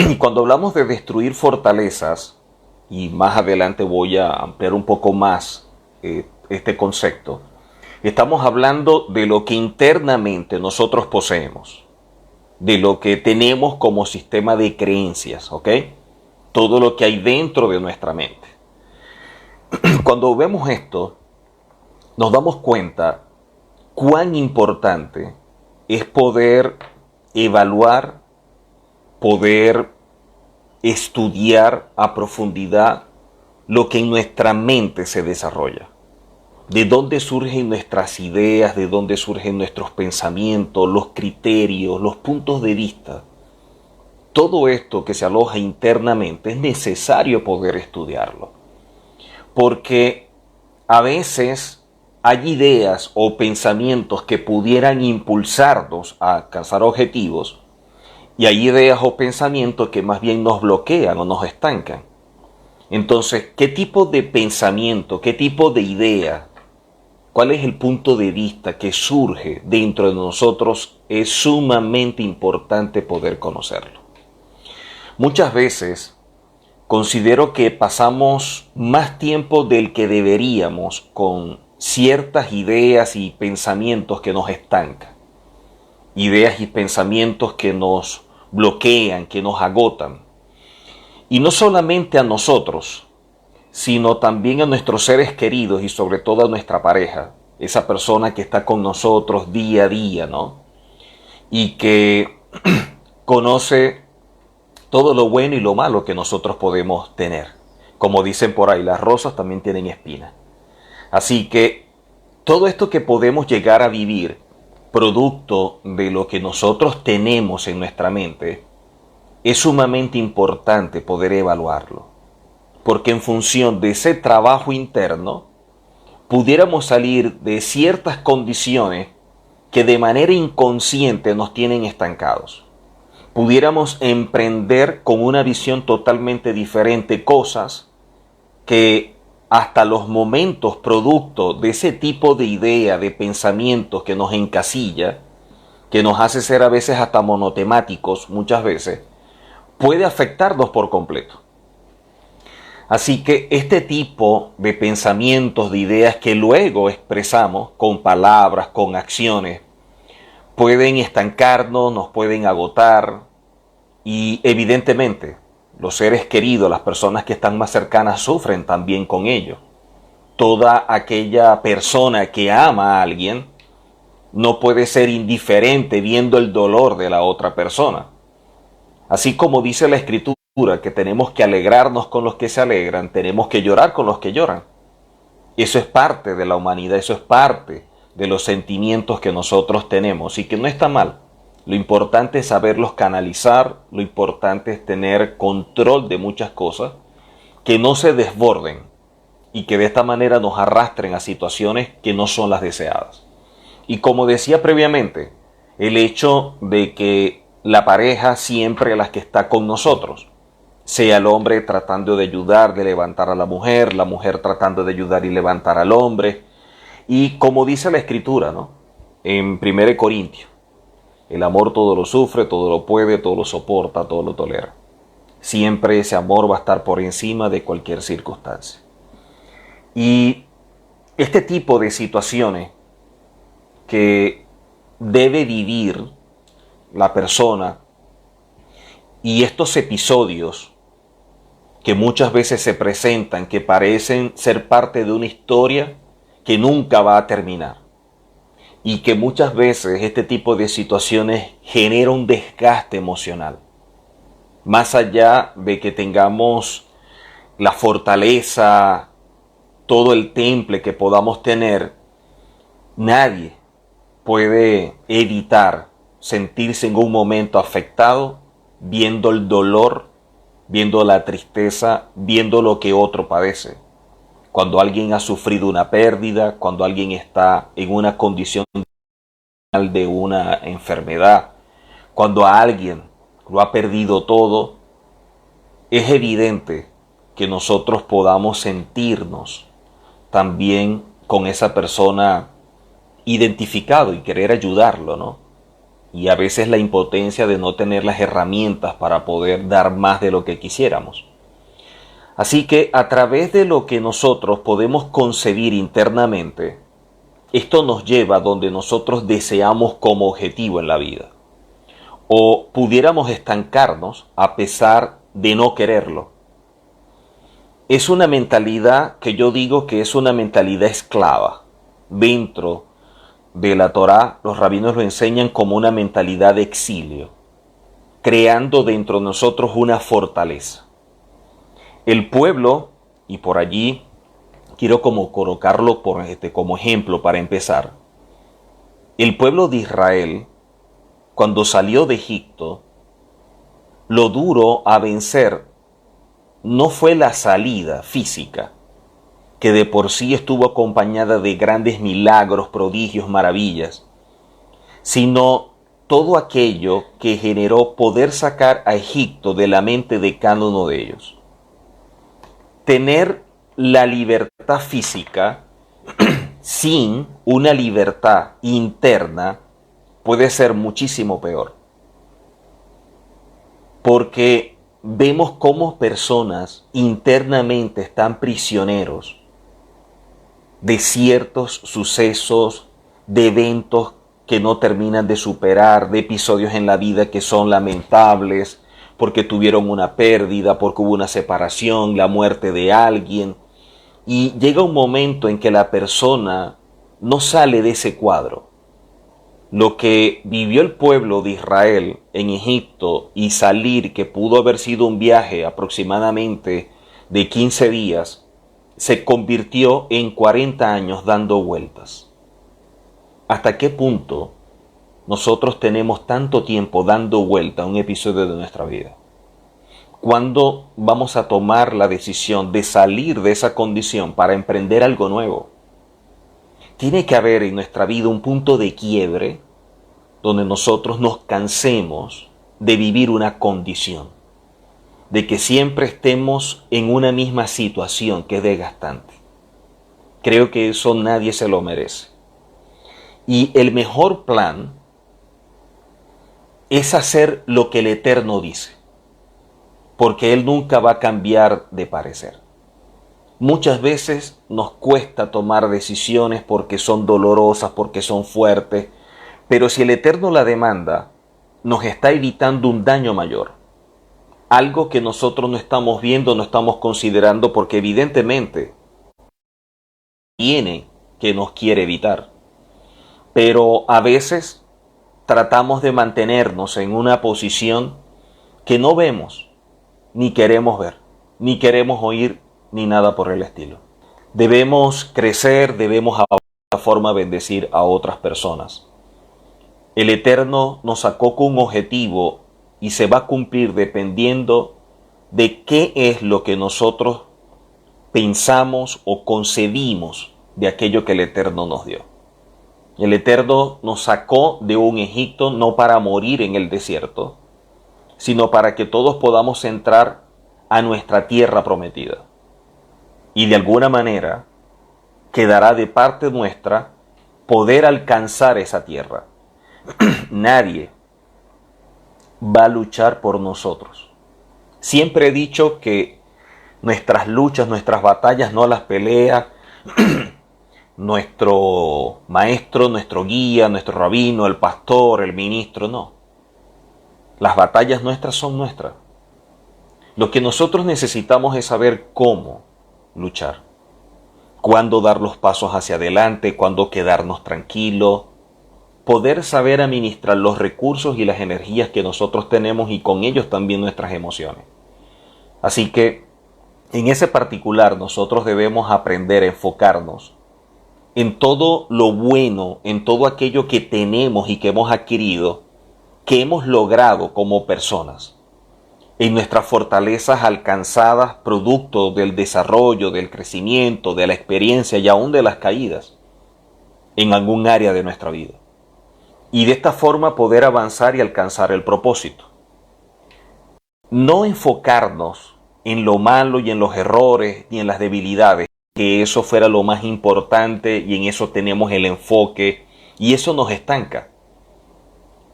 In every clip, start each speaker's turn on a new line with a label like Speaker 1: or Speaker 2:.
Speaker 1: Y cuando hablamos de destruir fortalezas, y más adelante voy a ampliar un poco más este concepto, estamos hablando de lo que internamente nosotros poseemos, de lo que tenemos como sistema de creencias, ¿ok? Todo lo que hay dentro de nuestra mente. Cuando vemos esto, nos damos cuenta cuán importante es poder evaluar, poder estudiar a profundidad lo que en nuestra mente se desarrolla. De dónde surgen nuestras ideas, de dónde surgen nuestros pensamientos, los criterios, los puntos de vista. Todo esto que se aloja internamente es necesario poder estudiarlo. Porque a veces hay ideas o pensamientos que pudieran impulsarnos a alcanzar objetivos y hay ideas o pensamientos que más bien nos bloquean o nos estancan. Entonces, ¿qué tipo de pensamiento, qué tipo de idea, cuál es el punto de vista que surge dentro de nosotros? Es sumamente importante poder conocerlo. Muchas veces considero que pasamos más tiempo del que deberíamos con ciertas ideas y pensamientos que nos estancan. Ideas y pensamientos que nos bloquean, que nos agotan. Y no solamente a nosotros, sino también a nuestros seres queridos y sobre todo a nuestra pareja, esa persona que está con nosotros día a día, ¿no? Y que conoce todo lo bueno y lo malo que nosotros podemos tener. Como dicen por ahí, las rosas también tienen espinas. Así que todo esto que podemos llegar a vivir, producto de lo que nosotros tenemos en nuestra mente, es sumamente importante poder evaluarlo. Porque en función de ese trabajo interno, pudiéramos salir de ciertas condiciones que de manera inconsciente nos tienen estancados. Pudiéramos emprender con una visión totalmente diferente cosas que hasta los momentos producto de ese tipo de idea, de pensamientos que nos encasilla, que nos hace ser a veces hasta monotemáticos muchas veces, puede afectarnos por completo. Así que este tipo de pensamientos, de ideas que luego expresamos con palabras, con acciones, pueden estancarnos, nos pueden agotar y evidentemente los seres queridos, las personas que están más cercanas sufren también con ello. Toda aquella persona que ama a alguien no puede ser indiferente viendo el dolor de la otra persona. Así como dice la Escritura que tenemos que alegrarnos con los que se alegran, tenemos que llorar con los que lloran. Eso es parte de la humanidad, eso es parte de los sentimientos que nosotros tenemos y que no está mal. Lo importante es saberlos canalizar, lo importante es tener control de muchas cosas, que no se desborden y que de esta manera nos arrastren a situaciones que no son las deseadas. Y como decía previamente, el hecho de que la pareja siempre es la que está con nosotros, sea el hombre tratando de ayudar, de levantar a la mujer tratando de ayudar y levantar al hombre. Y como dice la Escritura, ¿no? En 1 Corintios, el amor todo lo sufre, todo lo puede, todo lo soporta, todo lo tolera. Siempre ese amor va a estar por encima de cualquier circunstancia. Y este tipo de situaciones que debe vivir la persona y estos episodios que muchas veces se presentan, que parecen ser parte de una historia que nunca va a terminar. Y que muchas veces este tipo de situaciones genera un desgaste emocional. Más allá de que tengamos la fortaleza, todo el temple que podamos tener, nadie puede evitar sentirse en un momento afectado viendo el dolor, viendo la tristeza, viendo lo que otro padece. Cuando alguien ha sufrido una pérdida, cuando alguien está en una condición de una enfermedad, cuando a alguien lo ha perdido todo, es evidente que nosotros podamos sentirnos también con esa persona identificado y querer ayudarlo, ¿no? y a veces la impotencia de no tener las herramientas para poder dar más de lo que quisiéramos. Así que a través de lo que nosotros podemos concebir internamente, esto nos lleva a donde nosotros deseamos como objetivo en la vida. O pudiéramos estancarnos a pesar de no quererlo. Es una mentalidad que yo digo que es una mentalidad esclava. Dentro de la Torá, los rabinos lo enseñan como una mentalidad de exilio, creando dentro de nosotros una fortaleza. El pueblo, y por allí quiero como colocarlo como ejemplo para empezar, el pueblo de Israel, cuando salió de Egipto, lo duro a vencer no fue la salida física, que de por sí estuvo acompañada de grandes milagros, prodigios, maravillas, sino todo aquello que generó poder sacar a Egipto de la mente de cada uno de ellos. Tener la libertad física sin una libertad interna puede ser muchísimo peor. Porque vemos cómo personas internamente están prisioneros de ciertos sucesos, de eventos que no terminan de superar, de episodios en la vida que son lamentables, porque tuvieron una pérdida, porque hubo una separación, la muerte de alguien. Y llega un momento en que la persona no sale de ese cuadro. Lo que vivió el pueblo de Israel en Egipto y salir, que pudo haber sido un viaje aproximadamente de 15 días, se convirtió en 40 años dando vueltas. ¿Hasta qué punto nosotros tenemos tanto tiempo dando vuelta a un episodio de nuestra vida? ¿Cuándo vamos a tomar la decisión de salir de esa condición para emprender algo nuevo? Tiene que haber en nuestra vida un punto de quiebre donde nosotros nos cansemos de vivir una condición, de que siempre estemos en una misma situación que es desgastante. Creo que eso nadie se lo merece. Y el mejor plan es hacer lo que el Eterno dice, porque Él nunca va a cambiar de parecer. Muchas veces nos cuesta tomar decisiones porque son dolorosas, porque son fuertes, pero si el Eterno la demanda, nos está evitando un daño mayor. Algo que nosotros no estamos viendo, no estamos considerando, porque evidentemente tiene que nos quiere evitar. Pero a veces tratamos de mantenernos en una posición que no vemos, ni queremos ver, ni queremos oír, ni nada por el estilo. Debemos crecer, debemos de alguna forma bendecir a otras personas. El Eterno nos sacó con un objetivo y se va a cumplir dependiendo de qué es lo que nosotros pensamos o concebimos de aquello que el Eterno nos dio. El Eterno nos sacó de un Egipto no para morir en el desierto, sino para que todos podamos entrar a nuestra tierra prometida. Y de alguna manera quedará de parte nuestra poder alcanzar esa tierra. Nadie va a luchar por nosotros. Siempre he dicho que nuestras luchas, nuestras batallas no las pelea nuestro maestro, nuestro guía, nuestro rabino, el pastor, el ministro, no. Las batallas nuestras son nuestras. Lo que nosotros necesitamos es saber cómo luchar, cuándo dar los pasos hacia adelante, cuándo quedarnos tranquilos, poder saber administrar los recursos y las energías que nosotros tenemos y con ellos también nuestras emociones. Así que en ese particular nosotros debemos aprender a enfocarnos en todo lo bueno, en todo aquello que tenemos y que hemos adquirido, que hemos logrado como personas, en nuestras fortalezas alcanzadas producto del desarrollo, del crecimiento, de la experiencia y aún de las caídas en algún área de nuestra vida. Y de esta forma poder avanzar y alcanzar el propósito. No enfocarnos en lo malo y en los errores y en las debilidades, que eso fuera lo más importante y en eso tenemos el enfoque y eso nos estanca.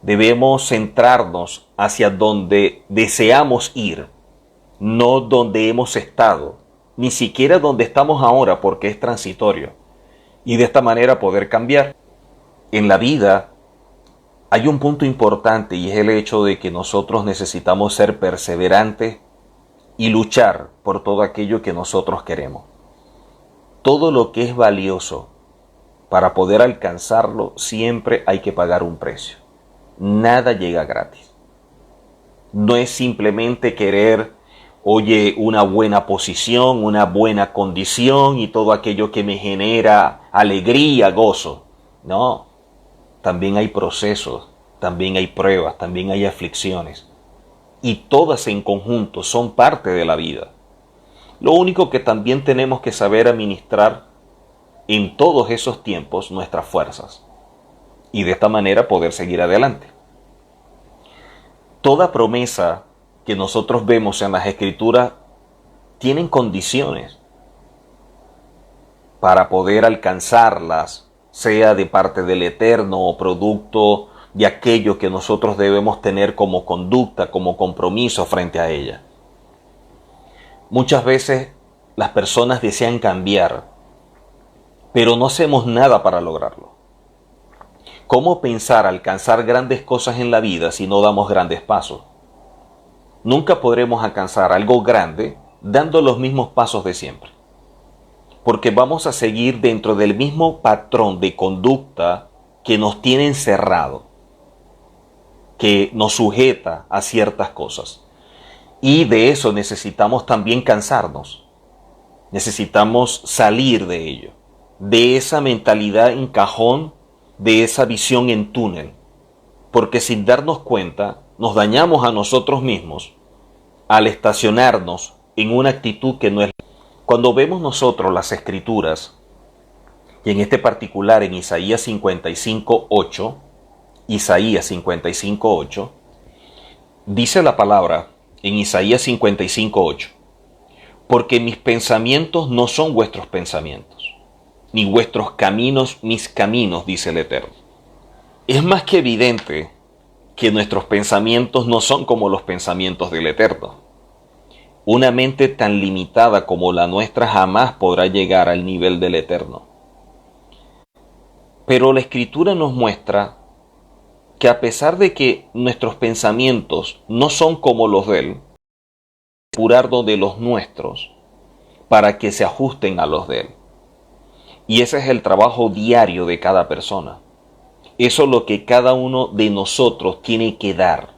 Speaker 1: Debemos centrarnos hacia donde deseamos ir, no donde hemos estado, ni siquiera donde estamos ahora, porque es transitorio. Y de esta manera poder cambiar. En la vida hay un punto importante y es el hecho de que nosotros necesitamos ser perseverantes y luchar por todo aquello que nosotros queremos. Todo lo que es valioso, para poder alcanzarlo, siempre hay que pagar un precio. Nada llega gratis. No es simplemente querer, oye, una buena posición, una buena condición y todo aquello que me genera alegría, gozo. No, también hay procesos, también hay pruebas, también hay aflicciones. Y todas en conjunto son parte de la vida. Lo único que también tenemos que saber administrar en todos esos tiempos nuestras fuerzas. Y de esta manera poder seguir adelante. Toda promesa que nosotros vemos en las Escrituras tienen condiciones para poder alcanzarlas, sea de parte del Eterno o producto de aquello que nosotros debemos tener como conducta, como compromiso frente a ella. Muchas veces las personas desean cambiar, pero no hacemos nada para lograrlo. ¿Cómo pensar alcanzar grandes cosas en la vida si no damos grandes pasos? Nunca podremos alcanzar algo grande dando los mismos pasos de siempre, porque vamos a seguir dentro del mismo patrón de conducta que nos tiene encerrado, que nos sujeta a ciertas cosas. Y de eso necesitamos también cansarnos. Necesitamos salir de ello, de esa mentalidad en cajón, de esa visión en túnel, porque sin darnos cuenta nos dañamos a nosotros mismos al estacionarnos en una actitud que no es. Cuando vemos nosotros las Escrituras, y en este particular en Isaías 55:8, Isaías 55:8, dice la palabra en Isaías 55:8, porque mis pensamientos no son vuestros pensamientos, ni vuestros caminos mis caminos, dice el Eterno. Es más que evidente que nuestros pensamientos no son como los pensamientos del Eterno. Una mente tan limitada como la nuestra jamás podrá llegar al nivel del Eterno. Pero la Escritura nos muestra que a pesar de que nuestros pensamientos no son como los de Él, apurarnos de los nuestros para que se ajusten a los de Él. Y ese es el trabajo diario de cada persona. Eso es lo que cada uno de nosotros tiene que dar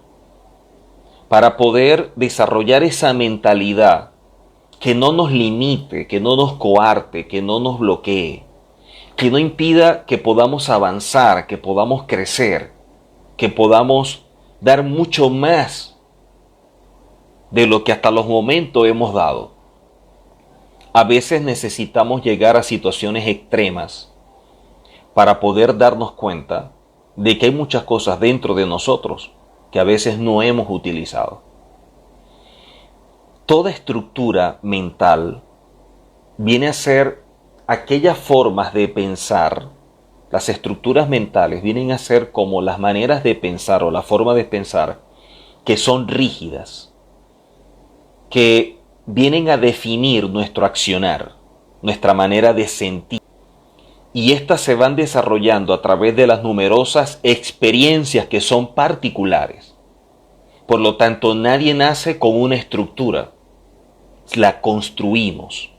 Speaker 1: para poder desarrollar esa mentalidad que no nos limite, que no nos coarte, que no nos bloquee, que no impida que podamos avanzar, que podamos crecer, que podamos dar mucho más de lo que hasta los momentos hemos dado. A veces necesitamos llegar a situaciones extremas para poder darnos cuenta de que hay muchas cosas dentro de nosotros que a veces no hemos utilizado. Toda estructura mental viene a ser aquellas formas de pensar. Las estructuras mentales vienen a ser como las maneras de pensar o la forma de pensar que son rígidas, que vienen a definir nuestro accionar, nuestra manera de sentir. Y estas se van desarrollando a través de las numerosas experiencias que son particulares. Por lo tanto, nadie nace con una estructura, la construimos.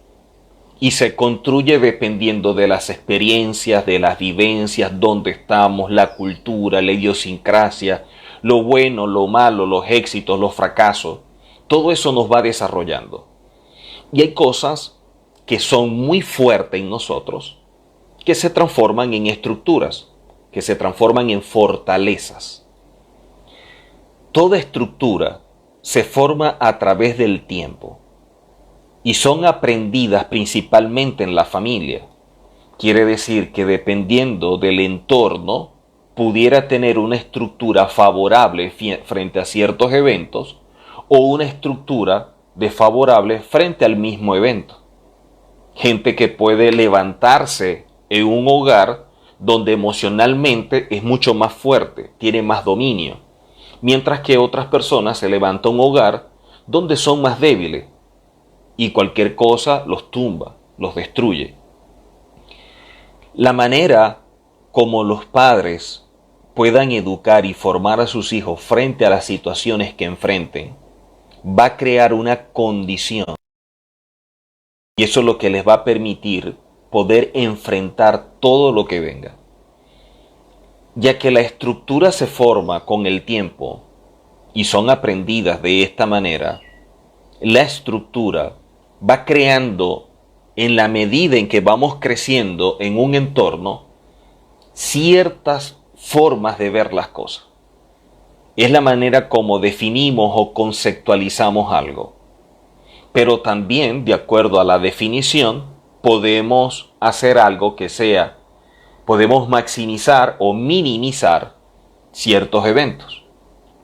Speaker 1: Y se construye dependiendo de las experiencias, de las vivencias, dónde estamos, la cultura, la idiosincrasia, lo bueno, lo malo, los éxitos, los fracasos. Todo eso nos va desarrollando. Y hay cosas que son muy fuertes en nosotros, que se transforman en estructuras, que se transforman en fortalezas. Toda estructura se forma a través del tiempo y son aprendidas principalmente en la familia. Quiere decir que dependiendo del entorno, pudiera tener una estructura favorable frente a ciertos eventos o una estructura desfavorable frente al mismo evento. Gente que puede levantarse en un hogar donde emocionalmente es mucho más fuerte, tiene más dominio, mientras que otras personas se levantan un hogar donde son más débiles y cualquier cosa los tumba, los destruye. La manera como los padres puedan educar y formar a sus hijos frente a las situaciones que enfrenten va a crear una condición, y eso es lo que les va a permitir poder enfrentar todo lo que venga. Ya que la estructura se forma con el tiempo y son aprendidas de esta manera, la estructura va creando, en la medida en que vamos creciendo en un entorno, ciertas formas de ver las cosas. Es la manera como definimos o conceptualizamos algo. Pero también, de acuerdo a la definición, podemos hacer algo que sea, podemos maximizar o minimizar ciertos eventos.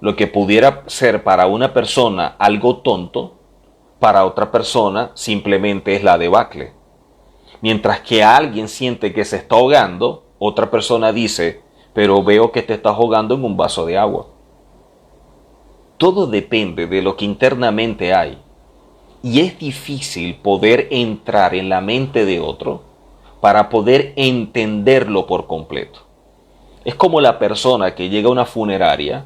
Speaker 1: Lo que pudiera ser para una persona algo tonto, para otra persona simplemente es la debacle. Mientras que alguien siente que se está ahogando, otra persona dice, pero veo que te estás ahogando en un vaso de agua. Todo depende de lo que internamente hay. Y es difícil poder entrar en la mente de otro para poder entenderlo por completo. Es como la persona que llega a una funeraria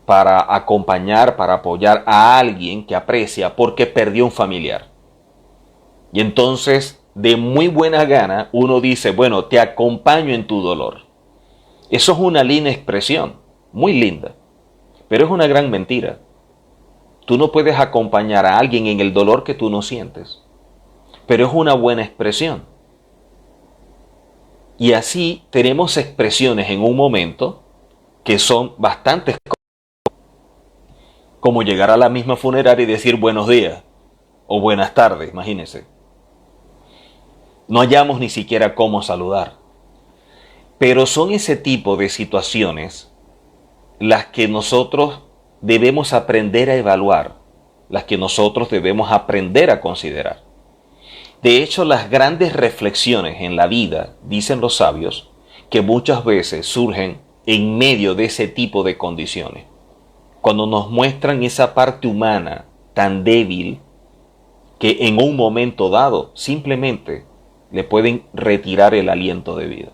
Speaker 1: para acompañar, para apoyar a alguien que aprecia porque perdió un familiar. Y entonces, de muy buena gana, uno dice, bueno, te acompaño en tu dolor. Eso es una linda expresión, muy linda, pero es una gran mentira. Tú no puedes acompañar a alguien en el dolor que tú no sientes, pero es una buena expresión. Y así tenemos expresiones en un momento que son bastante como llegar a la misma funeraria y decir buenos días o buenas tardes, imagínense. No hallamos ni siquiera cómo saludar. Pero son ese tipo de situaciones las que nosotros debemos aprender a evaluar, las que nosotros debemos aprender a considerar. De hecho, las grandes reflexiones en la vida, dicen los sabios, que muchas veces surgen en medio de ese tipo de condiciones. Cuando nos muestran esa parte humana tan débil que en un momento dado simplemente le pueden retirar el aliento de vida.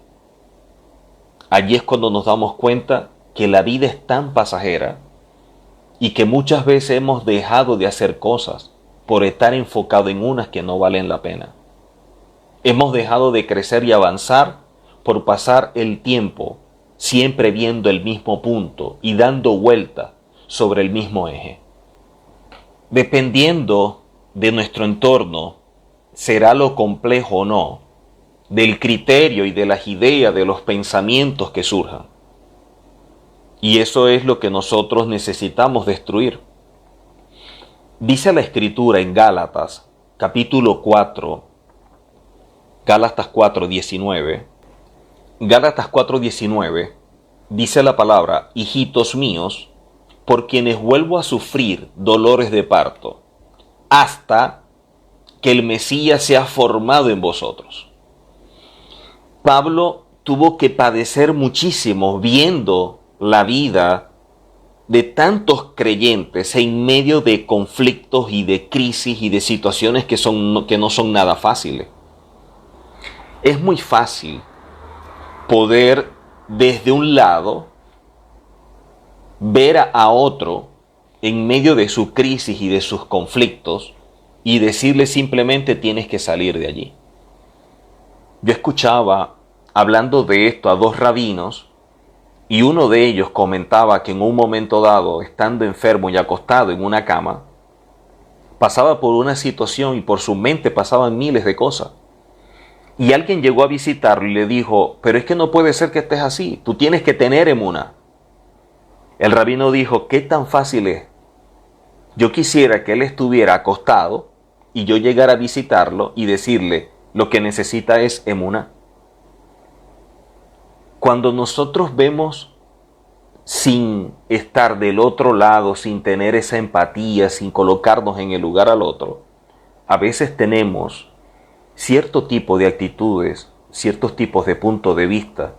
Speaker 1: Allí es cuando nos damos cuenta que la vida es tan pasajera y que muchas veces hemos dejado de hacer cosas por estar enfocado en unas que no valen la pena. Hemos dejado de crecer y avanzar por pasar el tiempo siempre viendo el mismo punto y dando vueltas sobre el mismo eje. Dependiendo de nuestro entorno, será lo complejo o no, del criterio y de las ideas, de los pensamientos que surjan. Y eso es lo que nosotros necesitamos destruir. Dice la Escritura en Gálatas, capítulo 4, Gálatas 4:19, Gálatas 4:19, dice la palabra, hijitos míos, por quienes vuelvo a sufrir dolores de parto, hasta que el Mesías sea formado en vosotros. Pablo tuvo que padecer muchísimo viendo la vida de tantos creyentes en medio de conflictos y de crisis y de situaciones que no son nada fáciles. Es muy fácil poder desde un lado ver a otro en medio de su crisis y de sus conflictos y decirle simplemente tienes que salir de allí. Yo escuchaba hablando de esto a dos rabinos y uno de ellos comentaba que en un momento dado, estando enfermo y acostado en una cama, pasaba por una situación y por su mente pasaban miles de cosas. Y alguien llegó a visitarlo y le dijo, pero es que no puede ser que estés así, tú tienes que tener emuná. El rabino dijo, ¿qué tan fácil es? Yo quisiera que él estuviera acostado y yo llegara a visitarlo y decirle, lo que necesita es emuná. Cuando nosotros vemos sin estar del otro lado, sin tener esa empatía, sin colocarnos en el lugar al otro, a veces tenemos cierto tipo de actitudes, ciertos tipos de puntos de vista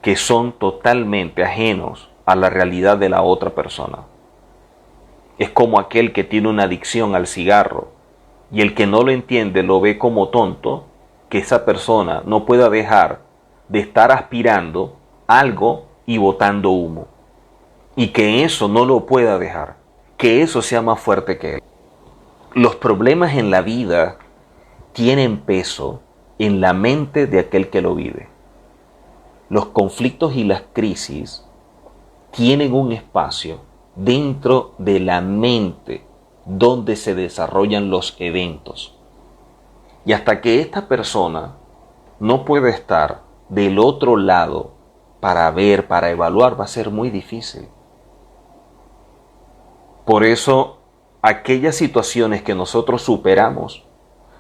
Speaker 1: que son totalmente ajenos a la realidad de la otra persona. Es como aquel que tiene una adicción al cigarro y el que no lo entiende lo ve como tonto, que esa persona no pueda dejar de estar aspirando algo y botando humo. Y que eso no lo pueda dejar, que eso sea más fuerte que él. Los problemas en la vida tienen peso en la mente de aquel que lo vive. Los conflictos y las crisis tienen un espacio dentro de la mente donde se desarrollan los eventos. Y hasta que esta persona no pueda estar del otro lado para ver, para evaluar, va a ser muy difícil. Por eso, aquellas situaciones que nosotros superamos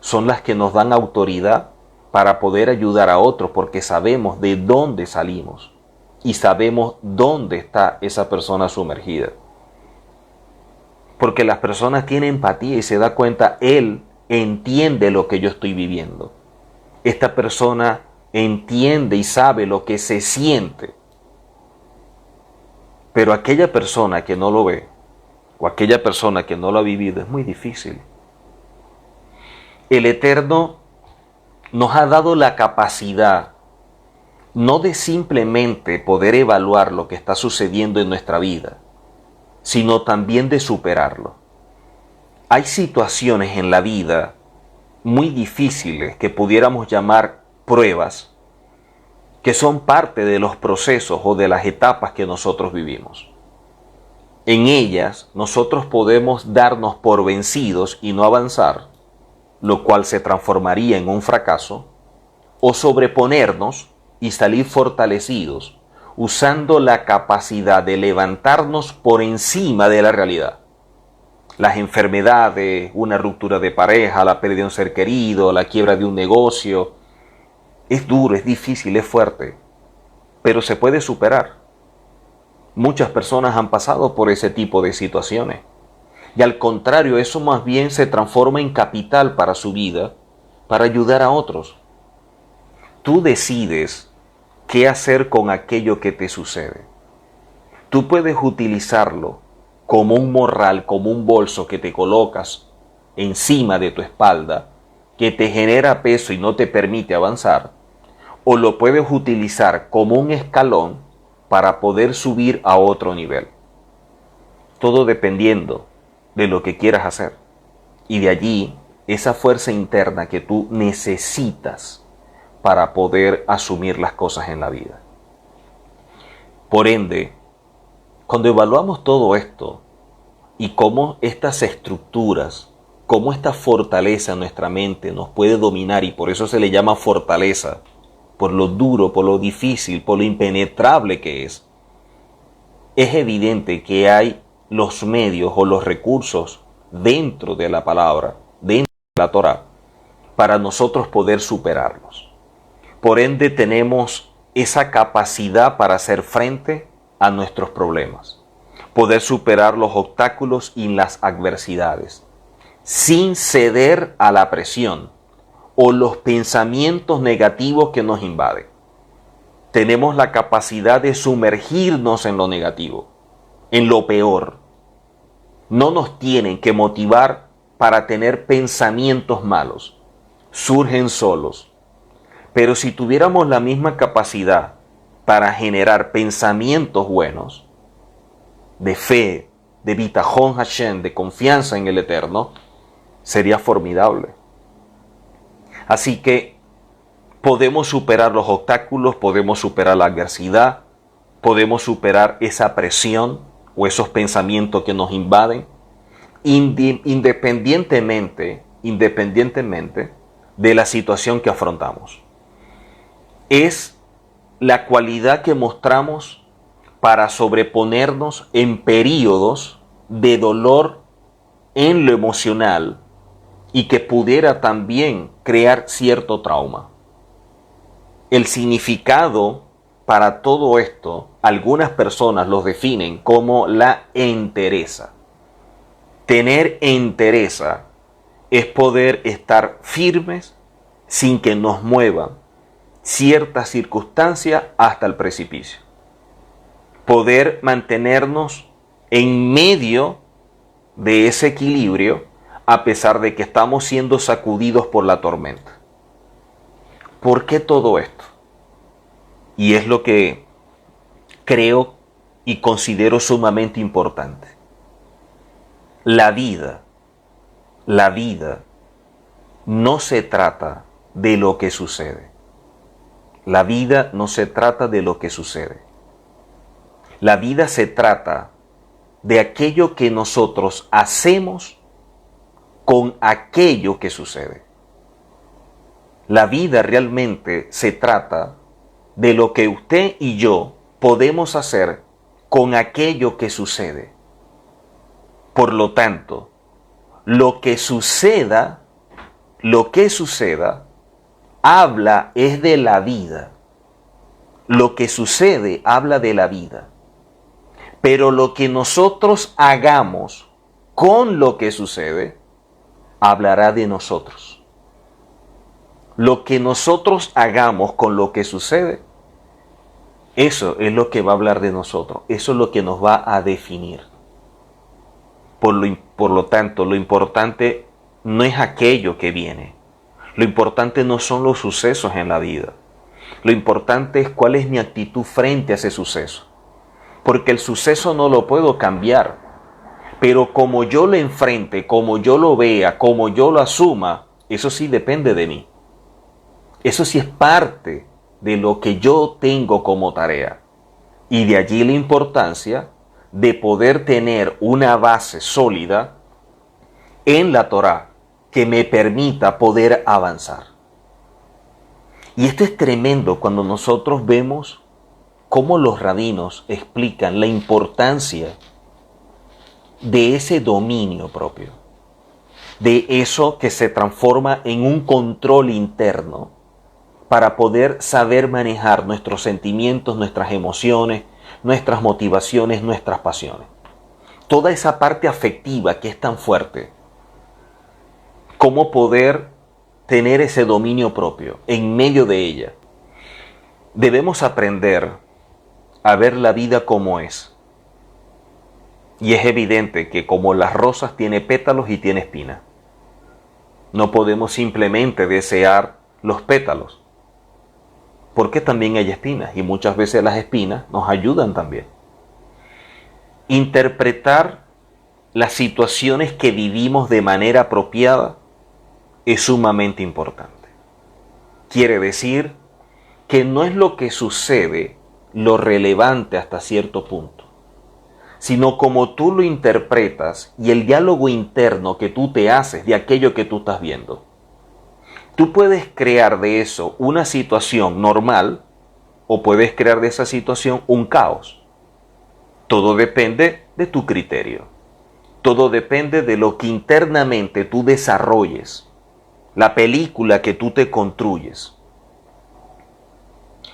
Speaker 1: son las que nos dan autoridad para poder ayudar a otros, porque sabemos de dónde salimos y sabemos dónde está esa persona sumergida. Porque las personas tienen empatía y se da cuenta, él entiende lo que yo estoy viviendo. Esta persona entiende y sabe lo que se siente. Pero aquella persona que no lo ve, o aquella persona que no lo ha vivido, es muy difícil. El Eterno nos ha dado la capacidad no de simplemente poder evaluar lo que está sucediendo en nuestra vida, sino también de superarlo. Hay situaciones en la vida muy difíciles que pudiéramos llamar pruebas, que son parte de los procesos o de las etapas que nosotros vivimos. En ellas nosotros podemos darnos por vencidos y no avanzar, lo cual se transformaría en un fracaso, o sobreponernos y salir fortalecidos, usando la capacidad de levantarnos por encima de la realidad. Las enfermedades, una ruptura de pareja, la pérdida de un ser querido, la quiebra de un negocio, es duro, es difícil, es fuerte, pero se puede superar. Muchas personas han pasado por ese tipo de situaciones. Y al contrario, eso más bien se transforma en capital para su vida, para ayudar a otros. Tú decides qué hacer con aquello que te sucede. Tú puedes utilizarlo como un morral, como un bolso que te colocas encima de tu espalda, que te genera peso y no te permite avanzar, o lo puedes utilizar como un escalón para poder subir a otro nivel. Todo dependiendo de lo que quieras hacer. Y de allí, esa fuerza interna que tú necesitas para poder asumir las cosas en la vida. Por ende, cuando evaluamos todo esto y cómo estas estructuras, cómo esta fortaleza en nuestra mente nos puede dominar, y por eso se le llama fortaleza, por lo duro, por lo difícil, por lo impenetrable que es evidente que hay los medios o los recursos dentro de la palabra, dentro de la Torá, para nosotros poder superarlos. Por ende, tenemos esa capacidad para hacer frente a nuestros problemas, poder superar los obstáculos y las adversidades, sin ceder a la presión o los pensamientos negativos que nos invaden. Tenemos la capacidad de sumergirnos en lo negativo, en lo peor. No nos tienen que motivar para tener pensamientos malos. Surgen solos. Pero si tuviéramos la misma capacidad para generar pensamientos buenos, de fe, de bitajón Hashem, de confianza en el Eterno, sería formidable. Así que podemos superar los obstáculos, podemos superar la adversidad, podemos superar esa presión o esos pensamientos que nos invaden, independientemente de la situación que afrontamos. Es la cualidad que mostramos para sobreponernos en periodos de dolor en lo emocional y que pudiera también crear cierto trauma. El significado para todo esto, algunas personas los definen como la entereza. Tener entereza es poder estar firmes sin que nos muevan cierta circunstancia hasta el precipicio. Poder mantenernos en medio de ese equilibrio a pesar de que estamos siendo sacudidos por la tormenta. ¿Por qué todo esto? Y es lo que creo y considero sumamente importante. La vida no se trata de lo que sucede. La vida no se trata de lo que sucede. La vida se trata de aquello que nosotros hacemos con aquello que sucede. La vida realmente se trata de lo que usted y yo podemos hacer con aquello que sucede. Por lo tanto, lo que suceda, habla es de la vida. Lo que sucede habla de la vida. Pero lo que nosotros hagamos con lo que sucede, hablará de nosotros. Lo que nosotros hagamos con lo que sucede, eso es lo que va a hablar de nosotros. Eso es lo que nos va a definir. Por lo tanto, lo importante no es aquello que viene. Lo importante no son los sucesos en la vida. Lo importante es cuál es mi actitud frente a ese suceso. Porque el suceso no lo puedo cambiar. Pero como yo lo enfrente, como yo lo vea, como yo lo asuma, eso sí depende de mí. Eso sí es parte de lo que yo tengo como tarea. Y de allí la importancia de poder tener una base sólida en la Torá que me permita poder avanzar. Y esto es tremendo cuando nosotros vemos cómo los rabinos explican la importancia de ese dominio propio, de eso que se transforma en un control interno para poder saber manejar nuestros sentimientos, nuestras emociones, nuestras motivaciones, nuestras pasiones. Toda esa parte afectiva que es tan fuerte, cómo poder tener ese dominio propio en medio de ella. Debemos aprender a ver la vida como es. Y es evidente que como las rosas tiene pétalos y tiene espinas. No podemos simplemente desear los pétalos, porque también hay espinas y muchas veces las espinas nos ayudan también. Interpretar las situaciones que vivimos de manera apropiada es sumamente importante. Quiere decir que no es lo que sucede lo relevante hasta cierto punto, sino como tú lo interpretas y el diálogo interno que tú te haces de aquello que tú estás viendo. Tú puedes crear de eso una situación normal o puedes crear de esa situación un caos. Todo depende de tu criterio. Todo depende de lo que internamente tú desarrolles, la película que tú te construyes.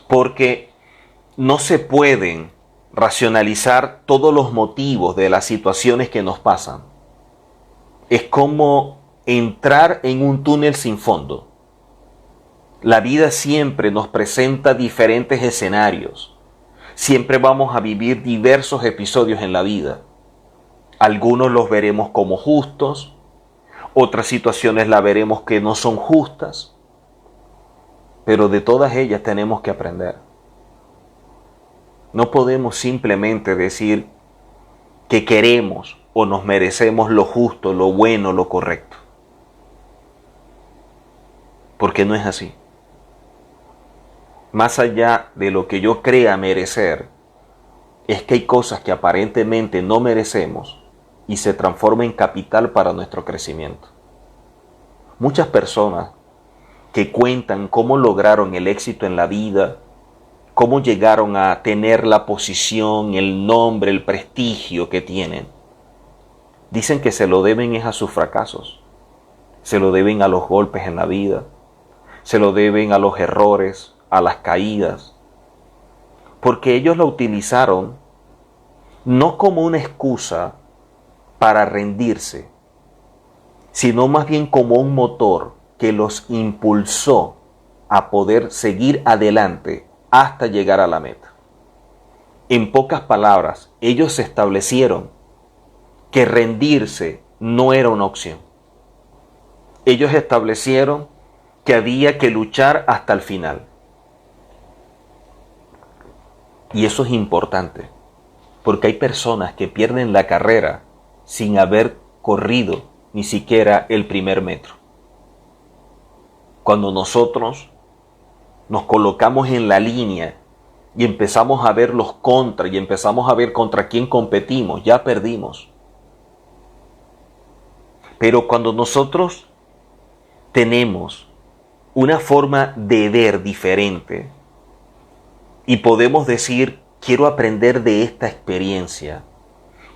Speaker 1: Porque no se pueden racionalizar todos los motivos de las situaciones que nos pasan. Es como entrar en un túnel sin fondo. La vida siempre nos presenta diferentes escenarios. Siempre vamos a vivir diversos episodios en la vida. Algunos los veremos como justos, otras situaciones las veremos que no son justas, pero de todas ellas tenemos que aprender. No podemos simplemente decir que queremos o nos merecemos lo justo, lo bueno, lo correcto. Porque no es así. Más allá de lo que yo crea merecer, es que hay cosas que aparentemente no merecemos y se transforman en capital para nuestro crecimiento. Muchas personas que cuentan cómo lograron el éxito en la vida, cómo llegaron a tener la posición, el nombre, el prestigio que tienen, dicen que se lo deben es a sus fracasos, se lo deben a los golpes en la vida, se lo deben a los errores, a las caídas, porque ellos lo utilizaron no como una excusa para rendirse, sino más bien como un motor que los impulsó a poder seguir adelante hasta llegar a la meta. En pocas palabras, ellos establecieron que rendirse no era una opción. Ellos establecieron que había que luchar hasta el final. Y eso es importante, porque hay personas que pierden la carrera sin haber corrido ni siquiera el primer metro. Cuando nosotros nos colocamos en la línea y empezamos a ver los contras y empezamos a ver contra quién competimos, ya perdimos. Pero cuando nosotros tenemos una forma de ver diferente y podemos decir, quiero aprender de esta experiencia,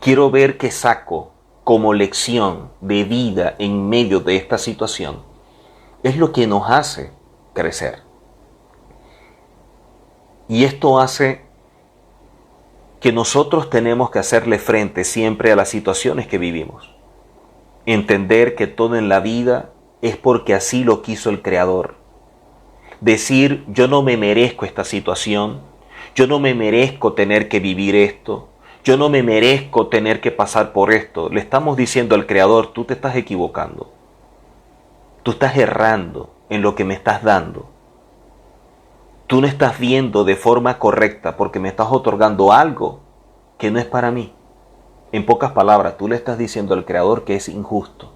Speaker 1: quiero ver qué saco como lección de vida en medio de esta situación, es lo que nos hace crecer. Y esto hace que nosotros tenemos que hacerle frente siempre a las situaciones que vivimos. Entender que todo en la vida es porque así lo quiso el Creador. Decir, yo no me merezco esta situación, yo no me merezco tener que vivir esto, yo no me merezco tener que pasar por esto. Le estamos diciendo al Creador, tú te estás equivocando. Tú estás errando en lo que me estás dando. Tú no estás viendo de forma correcta porque me estás otorgando algo que no es para mí. En pocas palabras, tú le estás diciendo al Creador que es injusto.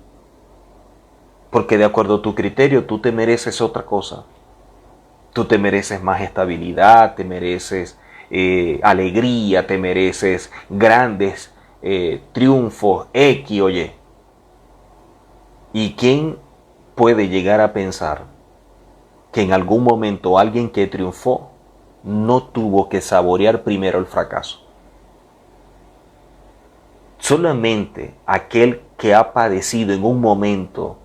Speaker 1: Porque de acuerdo a tu criterio, tú te mereces otra cosa. Tú te mereces más estabilidad, te mereces alegría, te mereces grandes triunfos, X o Y. ¿Y quién puede llegar a pensar que en algún momento alguien que triunfó no tuvo que saborear primero el fracaso? Solamente aquel que ha padecido en un momento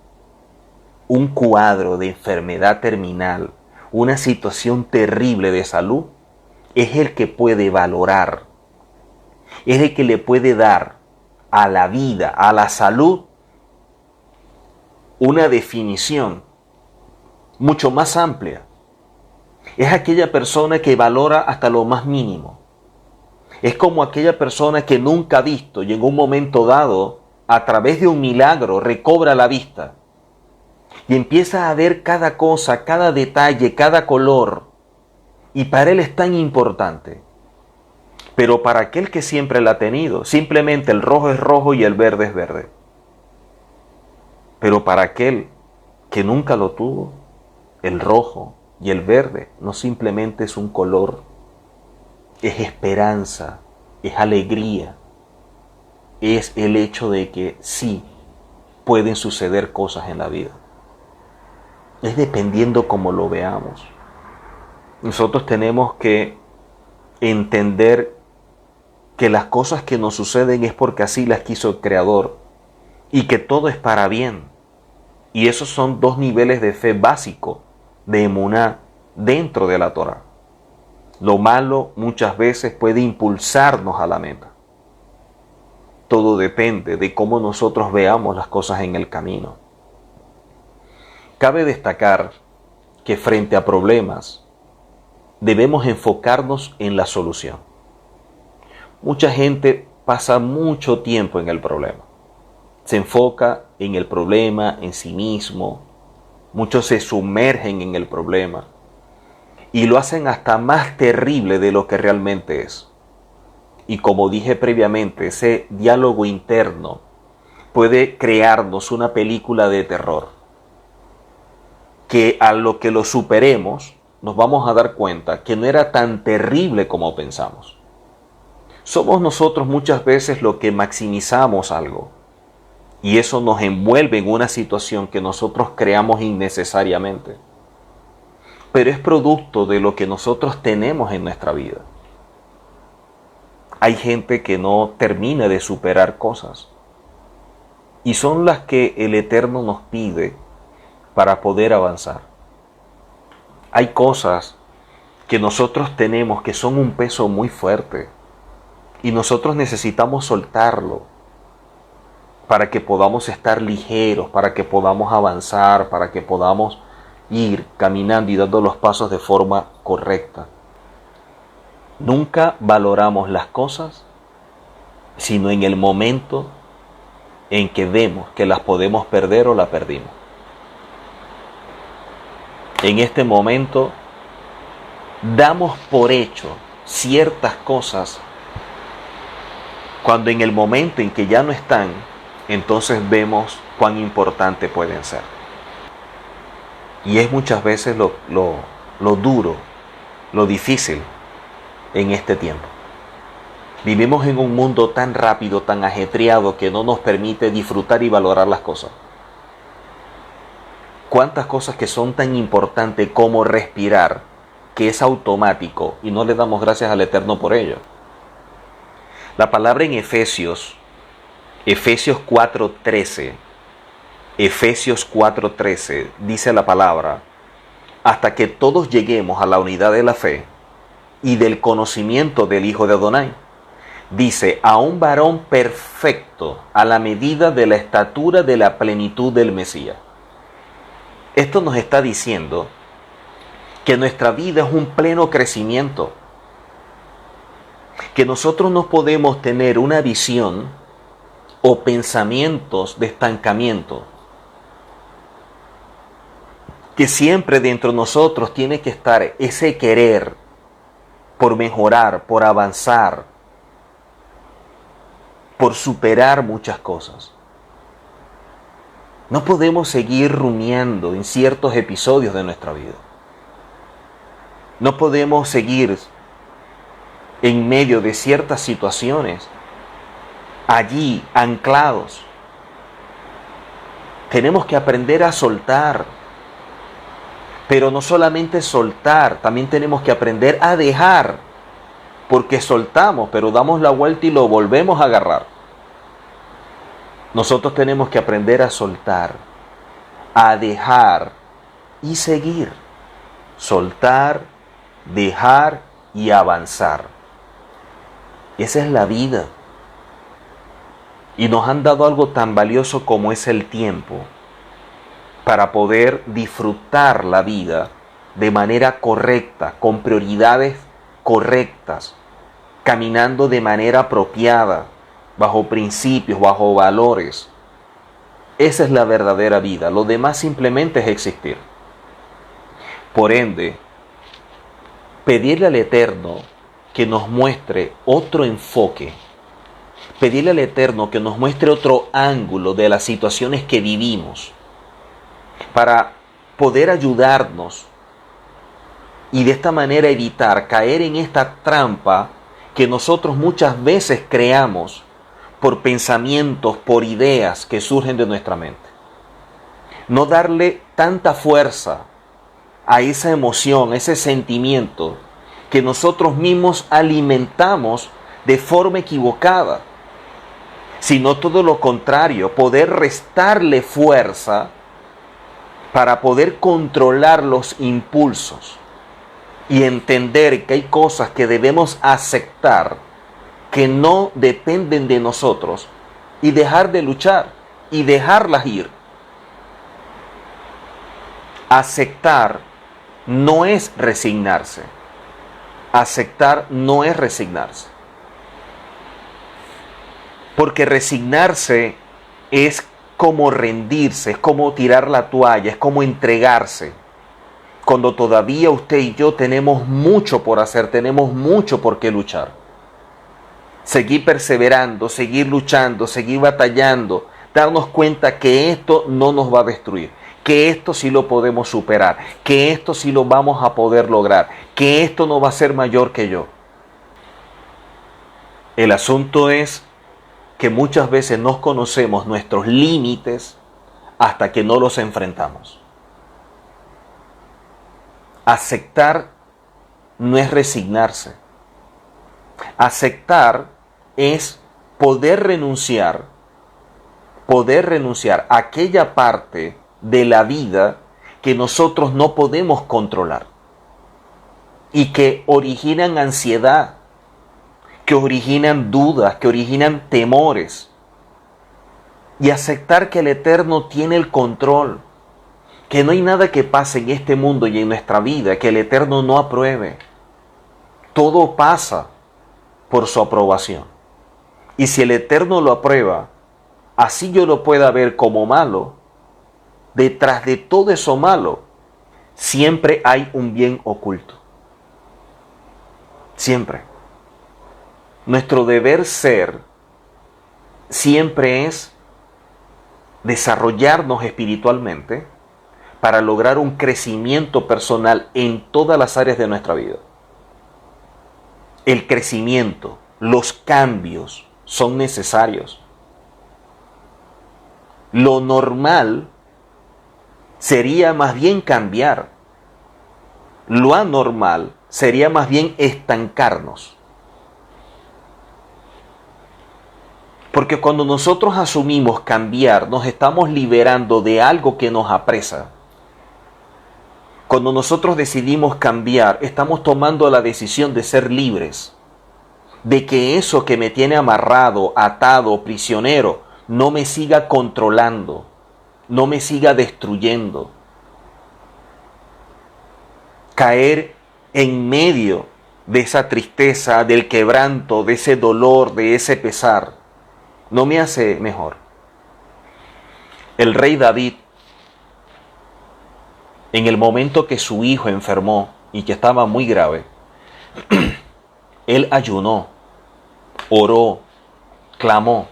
Speaker 1: un cuadro de enfermedad terminal, una situación terrible de salud, es el que puede valorar, es el que le puede dar a la vida, a la salud, una definición mucho más amplia. Es aquella persona que valora hasta lo más mínimo. Es como aquella persona que nunca ha visto y en un momento dado, a través de un milagro, recobra la vista y empieza a ver cada cosa, cada detalle, cada color, y para él es tan importante. Pero para aquel que siempre la ha tenido, simplemente el rojo es rojo y el verde es verde. Pero para aquel que nunca lo tuvo, el rojo y el verde no simplemente es un color, es esperanza, es alegría, es el hecho de que sí pueden suceder cosas en la vida. Es dependiendo cómo lo veamos. Nosotros tenemos que entender que las cosas que nos suceden es porque así las quiso el Creador y que todo es para bien. Y esos son dos niveles de fe básico de emuná dentro de la Torá. Lo malo muchas veces puede impulsarnos a la meta. Todo depende de cómo nosotros veamos las cosas en el camino. Cabe destacar que frente a problemas debemos enfocarnos en la solución. Mucha gente pasa mucho tiempo en el problema. Se enfoca en el problema, en sí mismo. Muchos se sumergen en el problema y lo hacen hasta más terrible de lo que realmente es. Y como dije previamente, ese diálogo interno puede crearnos una película de terror que a lo que lo superemos nos vamos a dar cuenta que no era tan terrible como pensamos. Somos nosotros muchas veces lo que maximizamos algo y eso nos envuelve en una situación que nosotros creamos innecesariamente. Pero es producto de lo que nosotros tenemos en nuestra vida. Hay gente que no termina de superar cosas y son las que el Eterno nos pide para poder avanzar. Hay cosas que nosotros tenemos que son un peso muy fuerte y nosotros necesitamos soltarlo para que podamos estar ligeros, para que podamos avanzar, para que podamos ir caminando y dando los pasos de forma correcta. Nunca valoramos las cosas, sino en el momento en que vemos que las podemos perder o la perdimos. En este momento damos por hecho ciertas cosas cuando en el momento en que ya no están, entonces vemos cuán importante pueden ser. Y es muchas veces lo duro, lo difícil en este tiempo. Vivimos en un mundo tan rápido, tan ajetreado, que no nos permite disfrutar y valorar las cosas. ¿Cuántas cosas que son tan importantes como respirar, que es automático, y no le damos gracias al Eterno por ello? La palabra en Efesios 4:13, Efesios 4:13, dice la palabra: hasta que todos lleguemos a la unidad de la fe y del conocimiento del Hijo de Adonai. Dice, a un varón perfecto, a la medida de la estatura de la plenitud del Mesías. Esto nos está diciendo que nuestra vida es un pleno crecimiento, que nosotros no podemos tener una visión o pensamientos de estancamiento, que siempre dentro de nosotros tiene que estar ese querer por mejorar, por avanzar, por superar muchas cosas. No podemos seguir rumiando en ciertos episodios de nuestra vida. No podemos seguir en medio de ciertas situaciones allí anclados. Tenemos que aprender a soltar. Pero no solamente soltar, también tenemos que aprender a dejar. Porque soltamos, pero damos la vuelta y lo volvemos a agarrar. Nosotros tenemos que aprender a soltar, a dejar y seguir. Soltar, dejar y avanzar. Esa es la vida. Y nos han dado algo tan valioso como es el tiempo para poder disfrutar la vida de manera correcta, con prioridades correctas, caminando de manera apropiada, bajo principios, bajo valores. Esa es la verdadera vida. Lo demás simplemente es existir. Por ende, pedirle al Eterno que nos muestre otro enfoque, pedirle al Eterno que nos muestre otro ángulo de las situaciones que vivimos, para poder ayudarnos y de esta manera evitar caer en esta trampa que nosotros muchas veces creamos por pensamientos, por ideas que surgen de nuestra mente. No darle tanta fuerza a esa emoción, a ese sentimiento que nosotros mismos alimentamos de forma equivocada, sino todo lo contrario, poder restarle fuerza para poder controlar los impulsos y entender que hay cosas que debemos aceptar que no dependen de nosotros y dejar de luchar y dejarlas ir. Aceptar no es resignarse. Aceptar no es resignarse. Porque resignarse es como rendirse, es como tirar la toalla, es como entregarse. Cuando todavía usted y yo tenemos mucho por hacer, tenemos mucho por qué luchar. Seguir perseverando, seguir luchando, seguir batallando, darnos cuenta que esto no nos va a destruir, que esto sí lo podemos superar, que esto sí lo vamos a poder lograr, que esto no va a ser mayor que yo. El asunto es que muchas veces no conocemos nuestros límites hasta que no los enfrentamos. Aceptar no es resignarse. Aceptar es poder renunciar a aquella parte de la vida que nosotros no podemos controlar y que originan ansiedad, que originan dudas, que originan temores. Y aceptar que el Eterno tiene el control, que no hay nada que pase en este mundo y en nuestra vida que el Eterno no apruebe. Todo pasa por su aprobación. Y si el Eterno lo aprueba, así yo lo pueda ver como malo, detrás de todo eso malo, siempre hay un bien oculto. Siempre. Nuestro deber ser siempre es desarrollarnos espiritualmente para lograr un crecimiento personal en todas las áreas de nuestra vida. El crecimiento, los cambios son necesarios. Lo normal sería más bien cambiar. Lo anormal sería más bien estancarnos. Porque cuando nosotros asumimos cambiar, nos estamos liberando de algo que nos apresa. Cuando nosotros decidimos cambiar, estamos tomando la decisión de ser libres. De que eso que me tiene amarrado, atado, prisionero, no me siga controlando, no me siga destruyendo. Caer en medio de esa tristeza, del quebranto, de ese dolor, de ese pesar, no me hace mejor. El rey David, en el momento que su hijo enfermó y que estaba muy grave, él ayunó, oró, clamó,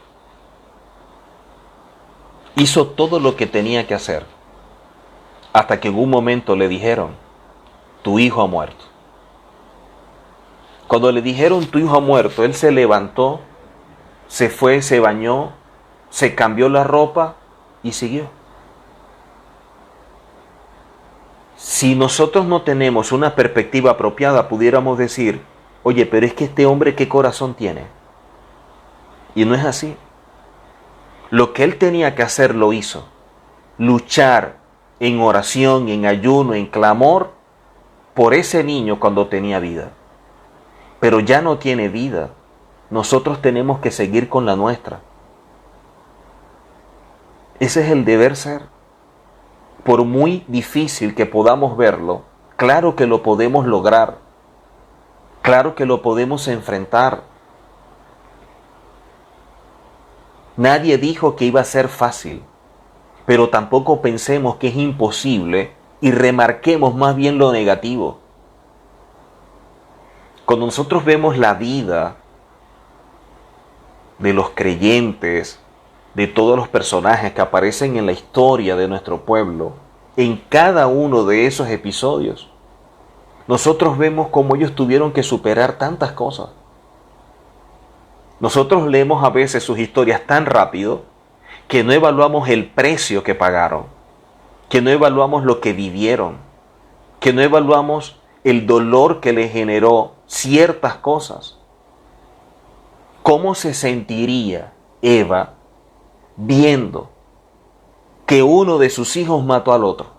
Speaker 1: hizo todo lo que tenía que hacer, hasta que en un momento le dijeron, tu hijo ha muerto. Cuando le dijeron, tu hijo ha muerto, él se levantó, se fue, se bañó, se cambió la ropa y siguió. Si nosotros no tenemos una perspectiva apropiada, pudiéramos decir, oye, pero es que este hombre, ¿qué corazón tiene? Y no es así. Lo que él tenía que hacer lo hizo. Luchar en oración, en ayuno, en clamor por ese niño cuando tenía vida. Pero ya no tiene vida. Nosotros tenemos que seguir con la nuestra. Ese es el deber ser. Por muy difícil que podamos verlo, claro que lo podemos lograr. Claro que lo podemos enfrentar. Nadie dijo que iba a ser fácil, pero tampoco pensemos que es imposible y remarquemos más bien lo negativo. Cuando nosotros vemos la vida de los creyentes, de todos los personajes que aparecen en la historia de nuestro pueblo, en cada uno de esos episodios, nosotros vemos cómo ellos tuvieron que superar tantas cosas. Nosotros leemos a veces sus historias tan rápido que no evaluamos el precio que pagaron, que no evaluamos lo que vivieron, que no evaluamos el dolor que les generó ciertas cosas. ¿Cómo se sentiría Eva viendo que uno de sus hijos mató al otro?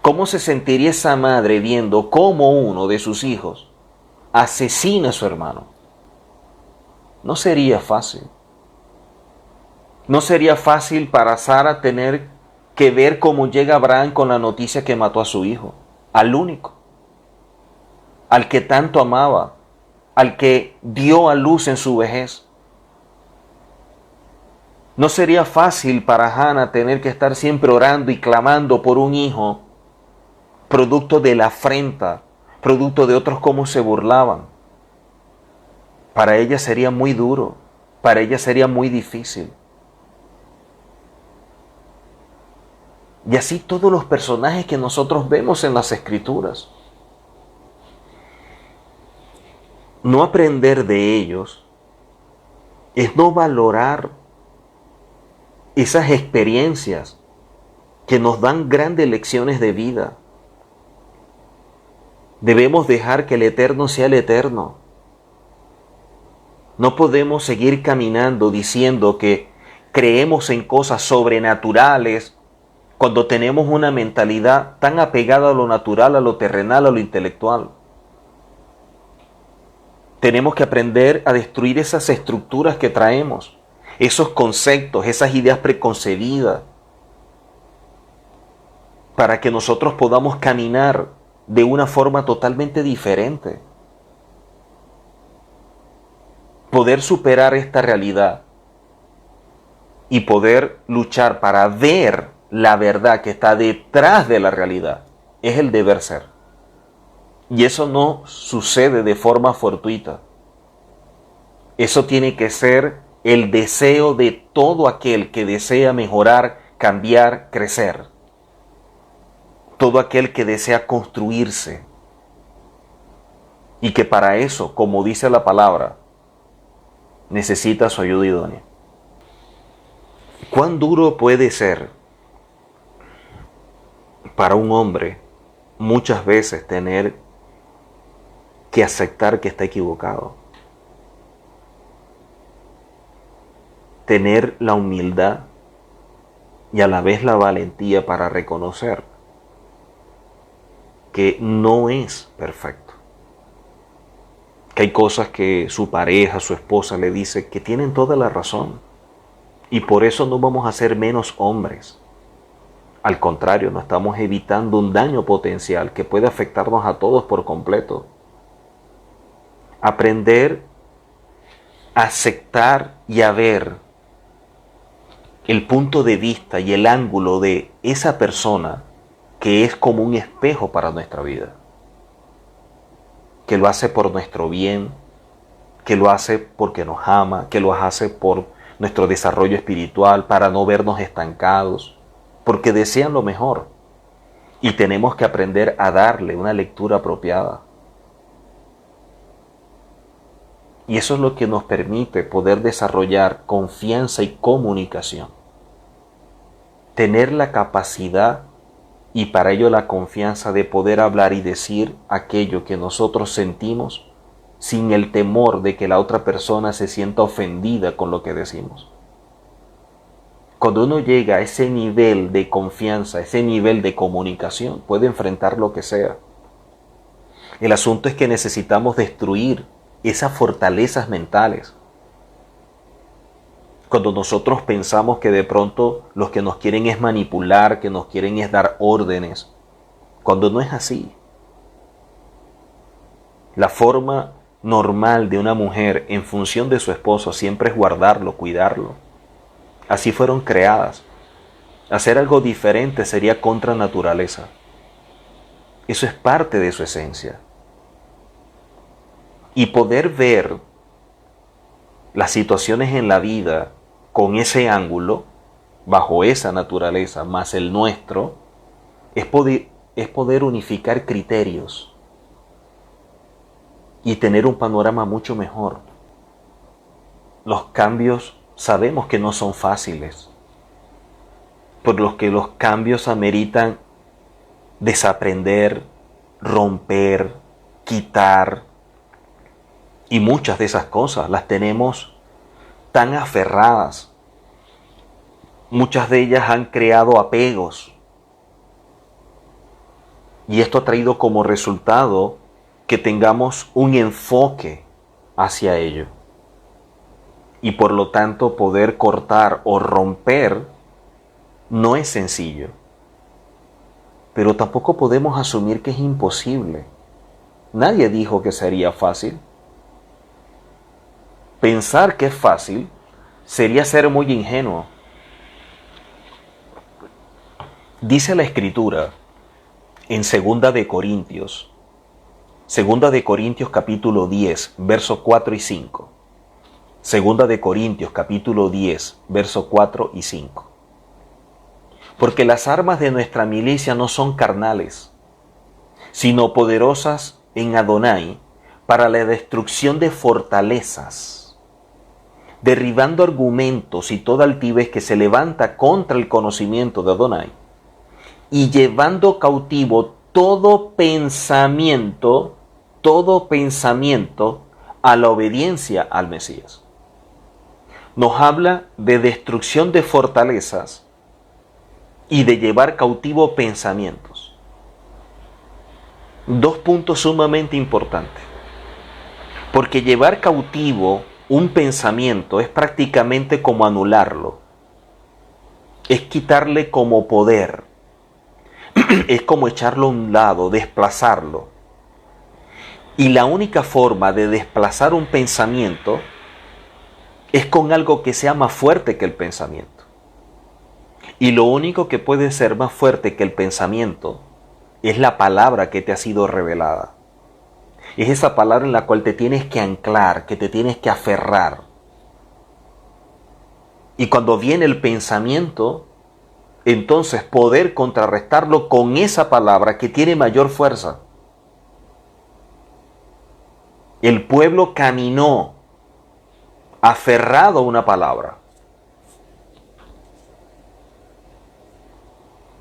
Speaker 1: ¿Cómo se sentiría esa madre viendo cómo uno de sus hijos asesina a su hermano? No sería fácil. No sería fácil para Sara tener que ver cómo llega Abraham con la noticia que mató a su hijo, al único, al que tanto amaba, al que dio a luz en su vejez. No sería fácil para Hannah tener que estar siempre orando y clamando por un hijo, producto de la afrenta, producto de otros cómo se burlaban. Para ella sería muy duro, para ella sería muy difícil. Y así todos los personajes que nosotros vemos en las Escrituras. No aprender de ellos es no valorar esas experiencias que nos dan grandes lecciones de vida. Debemos dejar que el Eterno sea el Eterno. No podemos seguir caminando diciendo que creemos en cosas sobrenaturales cuando tenemos una mentalidad tan apegada a lo natural, a lo terrenal, a lo intelectual. Tenemos que aprender a destruir esas estructuras que traemos, esos conceptos, esas ideas preconcebidas. para que nosotros podamos caminar de una forma totalmente diferente. Poder superar esta realidad y poder luchar para ver la verdad que está detrás de la realidad es el deber ser. Y eso no sucede de forma fortuita. Eso tiene que ser el deseo de todo aquel que desea mejorar, cambiar, crecer. Todo aquel que desea construirse. Y que para eso, como dice la palabra, necesita su ayuda idónea. ¿Cuán duro puede ser para un hombre muchas veces tener que aceptar que está equivocado? Tener la humildad y a la vez la valentía para reconocer que no es perfecto. Que hay cosas que su pareja, su esposa le dice que tienen toda la razón. Y por eso no vamos a ser menos hombres. Al contrario, nos estamos evitando un daño potencial que puede afectarnos a todos por completo. Aprender a aceptar y a ver el punto de vista y el ángulo de esa persona que es como un espejo para nuestra vida. Que lo hace por nuestro bien, que lo hace porque nos ama, que lo hace por nuestro desarrollo espiritual, para no vernos estancados, porque desean lo mejor. Y tenemos que aprender a darle una lectura apropiada. Y eso es lo que nos permite poder desarrollar confianza y comunicación. Tener la capacidad y para ello la confianza de poder hablar y decir aquello que nosotros sentimos sin el temor de que la otra persona se sienta ofendida con lo que decimos. Cuando uno llega a ese nivel de confianza, a ese nivel de comunicación, puede enfrentar lo que sea. El asunto es que necesitamos destruir esas fortalezas mentales. Cuando nosotros pensamos que de pronto los que nos quieren es manipular, que nos quieren es dar órdenes, cuando no es así. La forma normal de una mujer en función de su esposo siempre es guardarlo, cuidarlo. Así fueron creadas. Hacer algo diferente sería contra naturaleza. Eso es parte de su esencia. Y poder ver las situaciones en la vida con ese ángulo, bajo esa naturaleza, más el nuestro, es poder unificar criterios y tener un panorama mucho mejor. Los cambios sabemos que no son fáciles, por los que los cambios ameritan desaprender, romper, quitar, y muchas de esas cosas las tenemos tan aferradas. Muchas de ellas han creado apegos. Y esto ha traído como resultado que tengamos un enfoque hacia ello. Y por lo tanto poder cortar o romper no es sencillo. Pero tampoco podemos asumir que es imposible. Nadie dijo que sería fácil. Pensar que es fácil sería ser muy ingenuo. Dice la Escritura en 2 de Corintios capítulo 10, versos 4 y 5. 2 de Corintios capítulo 10, versos 4 y 5. Porque las armas de nuestra milicia no son carnales, sino poderosas en Adonai para la destrucción de fortalezas, derribando argumentos y toda altivez que se levanta contra el conocimiento de Adonai, y llevando cautivo todo pensamiento a la obediencia al Mesías. Nos habla de destrucción de fortalezas y de llevar cautivo pensamientos. Dos puntos sumamente importantes. Porque llevar cautivo un pensamiento es prácticamente como anularlo. Es quitarle como poder. es como echarlo a un lado, desplazarlo. Y la única forma de desplazar un pensamiento es con algo que sea más fuerte que el pensamiento. Y lo único que puede ser más fuerte que el pensamiento es la palabra que te ha sido revelada. Es esa palabra en la cual te tienes que anclar, que te tienes que aferrar. Y cuando viene el pensamiento, entonces poder contrarrestarlo con esa palabra que tiene mayor fuerza. El pueblo caminó aferrado a una palabra.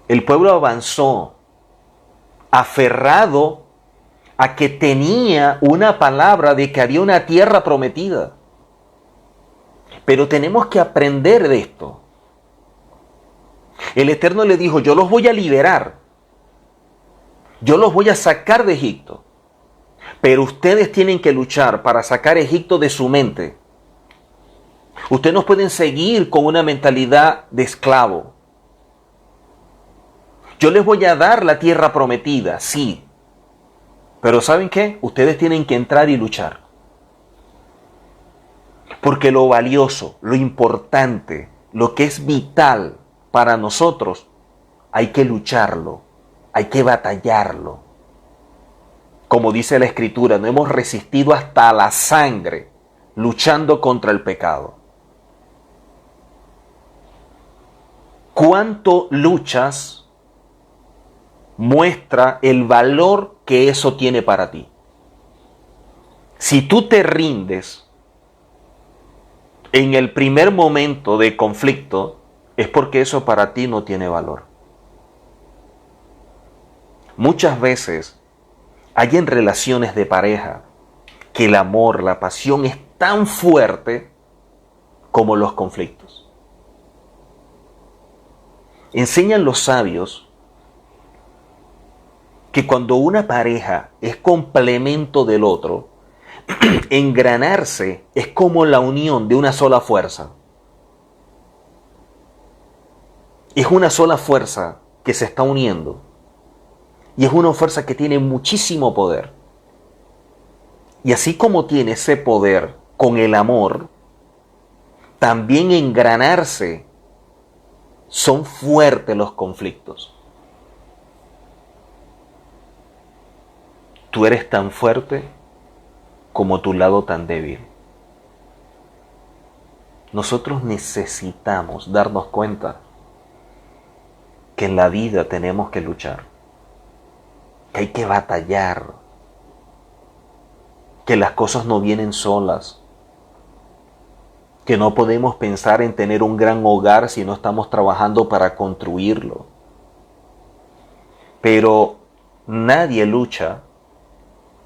Speaker 1: El pueblo avanzó aferrado a que tenía una palabra de que había una tierra prometida. Pero tenemos que aprender de esto. El Eterno le dijo, yo los voy a liberar. Yo los voy a sacar de Egipto. Pero ustedes tienen que luchar para sacar Egipto de su mente. Ustedes no pueden seguir con una mentalidad de esclavo. Yo les voy a dar la tierra prometida, sí. Pero ¿saben qué? Ustedes tienen que entrar y luchar. Porque lo valioso, lo importante, lo que es vital para nosotros, hay que lucharlo, hay que batallarlo. Como dice la Escritura, no hemos resistido hasta la sangre luchando contra el pecado. ¿Cuánto luchas? Muestra el valor que eso tiene para ti. Si tú te rindes en el primer momento de conflicto, es porque eso para ti no tiene valor. Muchas veces hay en relaciones de pareja que el amor, la pasión es tan fuerte como los conflictos. Enseñan los sabios que cuando una pareja es complemento del otro, engranarse es como la unión de una sola fuerza. Es una sola fuerza que se está uniendo. Y es una fuerza que tiene muchísimo poder. Y así como tiene ese poder con el amor, también engranarse son fuertes los conflictos. Tú eres tan fuerte como tu lado tan débil. Nosotros necesitamos darnos cuenta que en la vida tenemos que luchar, que hay que batallar, que las cosas no vienen solas, que no podemos pensar en tener un gran hogar si no estamos trabajando para construirlo. Pero nadie lucha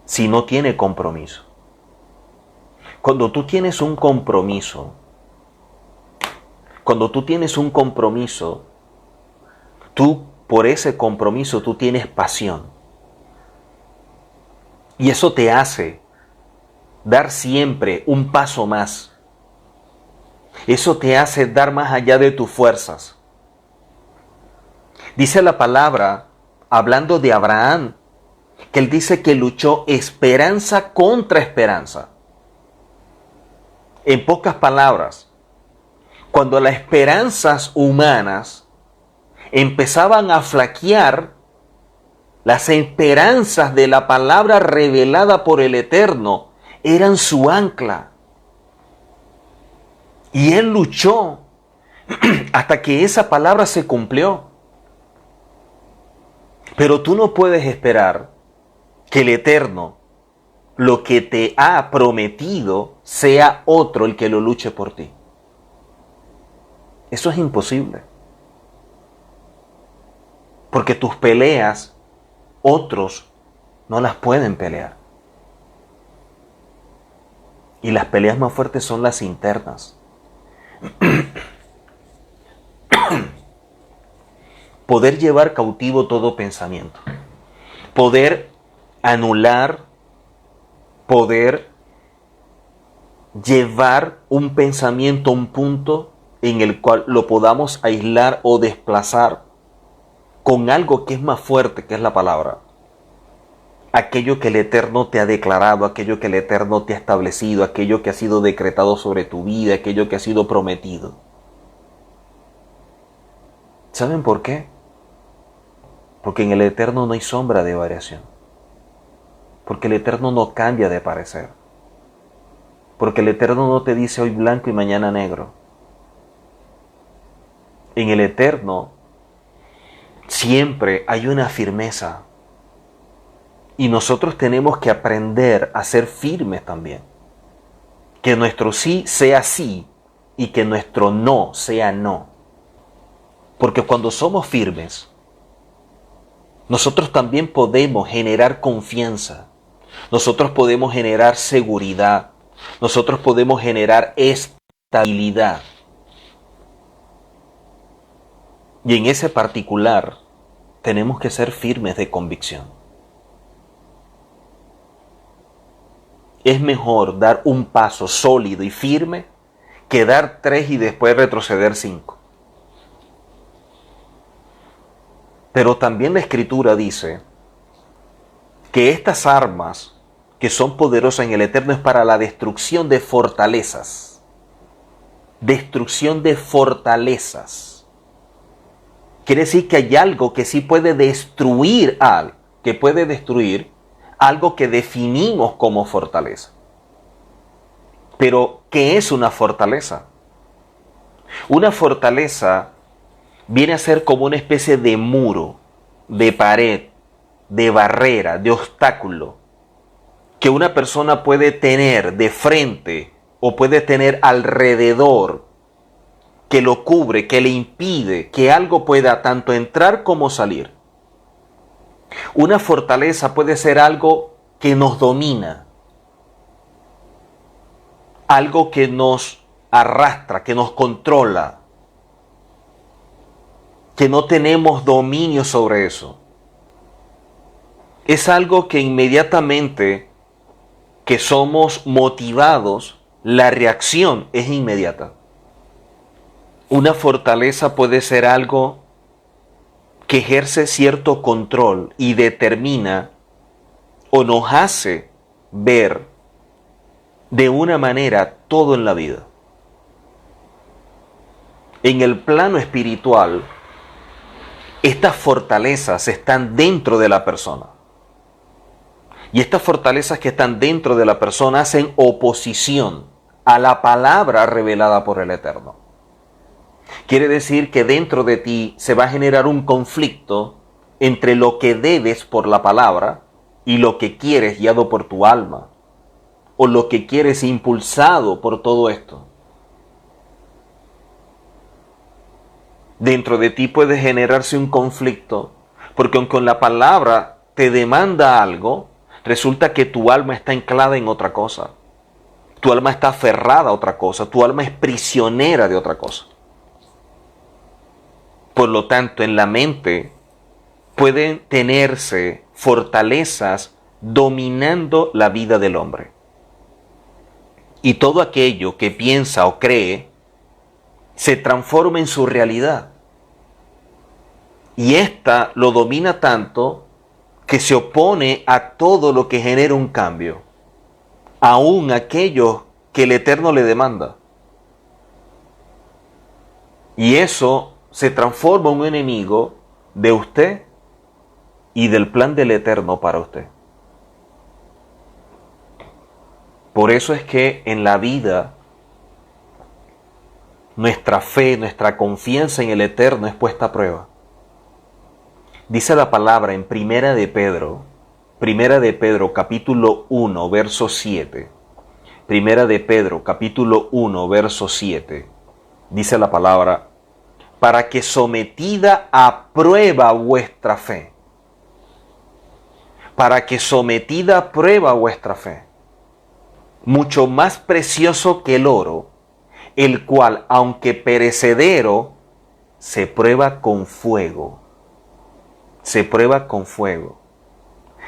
Speaker 1: si no tiene compromiso. Cuando tú tienes un compromiso, tú por ese compromiso tú tienes pasión. Y eso te hace dar siempre un paso más. Eso te hace dar más allá de tus fuerzas. Dice la palabra, hablando de Abraham, que él dice que luchó esperanza contra esperanza. En pocas palabras, cuando las esperanzas humanas empezaban a flaquear, las esperanzas de la palabra revelada por el Eterno eran su ancla. Y él luchó hasta que esa palabra se cumplió. Pero tú no puedes esperar que el Eterno, lo que te ha prometido, sea otro el que lo luche por ti. Eso es imposible. Porque tus peleas, otros no las pueden pelear. Y las peleas más fuertes son las internas. Poder llevar cautivo todo pensamiento. Poder anular, poder llevar un pensamiento a un punto en el cual lo podamos aislar o desplazar con algo que es más fuerte, que es la palabra. Aquello que el Eterno te ha declarado, aquello que el Eterno te ha establecido, aquello que ha sido decretado sobre tu vida, aquello que ha sido prometido. ¿Saben por qué? Porque en el Eterno no hay sombra de variación. Porque el Eterno no cambia de parecer. Porque el Eterno no te dice hoy blanco y mañana negro. En el Eterno siempre hay una firmeza. Y nosotros tenemos que aprender a ser firmes también. Que nuestro sí sea sí y que nuestro no sea no. Porque cuando somos firmes, nosotros también podemos generar confianza. Nosotros podemos generar seguridad. Nosotros podemos generar estabilidad. Y en ese particular, tenemos que ser firmes de convicción. Es mejor dar un paso sólido y firme que dar 3 y después retroceder 5. Pero también la Escritura dice que estas armas que son poderosas en el Eterno es para la destrucción de fortalezas. Destrucción de fortalezas. Quiere decir que hay algo que sí puede destruir algo, que puede destruir algo que definimos como fortaleza. Pero, ¿qué es una fortaleza? Una fortaleza viene a ser como una especie de muro, de pared, de barrera, de obstáculo, que una persona puede tener de frente o puede tener alrededor, que lo cubre, que le impide que algo pueda tanto entrar como salir. Una fortaleza puede ser algo que nos domina, algo que nos arrastra, que nos controla, que no tenemos dominio sobre eso. Es algo que inmediatamente que somos motivados, la reacción es inmediata. Una fortaleza puede ser algo que ejerce cierto control y determina o nos hace ver de una manera todo en la vida. En el plano espiritual, estas fortalezas están dentro de la persona. Y estas fortalezas que están dentro de la persona hacen oposición a la palabra revelada por el Eterno. Quiere decir que dentro de ti se va a generar un conflicto entre lo que debes por la palabra y lo que quieres guiado por tu alma, o lo que quieres impulsado por todo esto. Dentro de ti puede generarse un conflicto, porque aunque la palabra te demanda algo, resulta que tu alma está anclada en otra cosa. Tu alma está aferrada a otra cosa, tu alma es prisionera de otra cosa. Por lo tanto, en la mente pueden tenerse fortalezas dominando la vida del hombre. Y todo aquello que piensa o cree se transforma en su realidad. Y ésta lo domina tanto que se opone a todo lo que genera un cambio, aún aquello que el Eterno le demanda. Y eso se transforma en un enemigo de usted y del plan del Eterno para usted. Por eso es que en la vida nuestra fe, nuestra confianza en el Eterno es puesta a prueba. Dice la palabra en Primera de Pedro capítulo 1, verso 7. Primera de Pedro capítulo 1, verso 7. Dice la palabra: para que sometida a prueba vuestra fe. Para que sometida a prueba vuestra fe. Mucho más precioso que el oro, el cual, aunque perecedero, se prueba con fuego. Se prueba con fuego.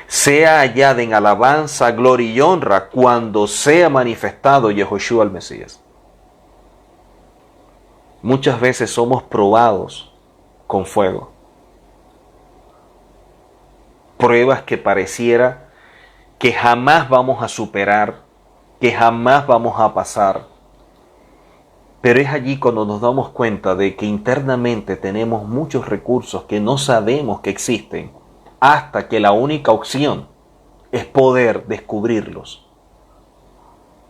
Speaker 1: Sea hallada en alabanza, gloria y honra cuando sea manifestado Yehoshua el Mesías. Muchas veces somos probados con fuego. pruebas que pareciera que jamás vamos a superar, que jamás vamos a pasar. Pero es allí cuando nos damos cuenta de que internamente tenemos muchos recursos que no sabemos que existen, hasta que la única opción es poder descubrirlos.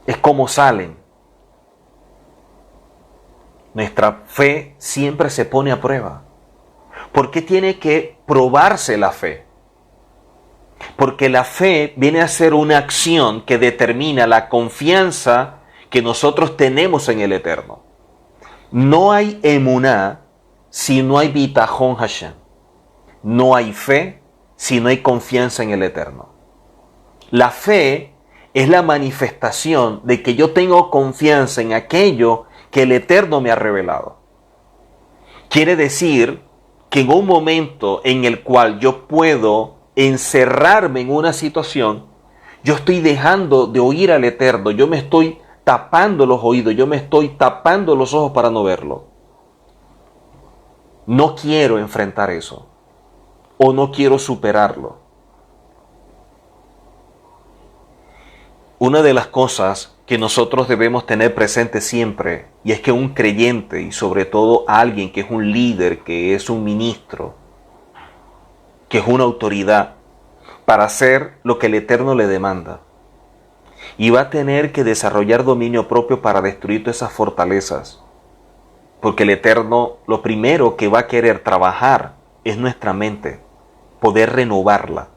Speaker 1: Es como salen. Nuestra fe siempre se pone a prueba. ¿Por qué tiene que probarse la fe? Porque la fe viene a ser una acción que determina la confianza que nosotros tenemos en el Eterno. No hay emuná si no hay bitajón Hashem. No hay fe si no hay confianza en el Eterno. La fe es la manifestación de que yo tengo confianza en aquello que el Eterno me ha revelado. Quiere decir que en un momento en el cual yo puedo encerrarme en una situación, yo estoy dejando de oír al Eterno, yo me estoy tapando los oídos, yo me estoy tapando los ojos para no verlo. No quiero enfrentar eso, o no quiero superarlo. Una de las cosas que nosotros debemos tener presente siempre, y es que un creyente, y sobre todo alguien que es un líder, que es un ministro, que es una autoridad, para hacer lo que el Eterno le demanda, y va a tener que desarrollar dominio propio para destruir todas esas fortalezas, porque el Eterno lo primero que va a querer trabajar es nuestra mente, poder renovarla.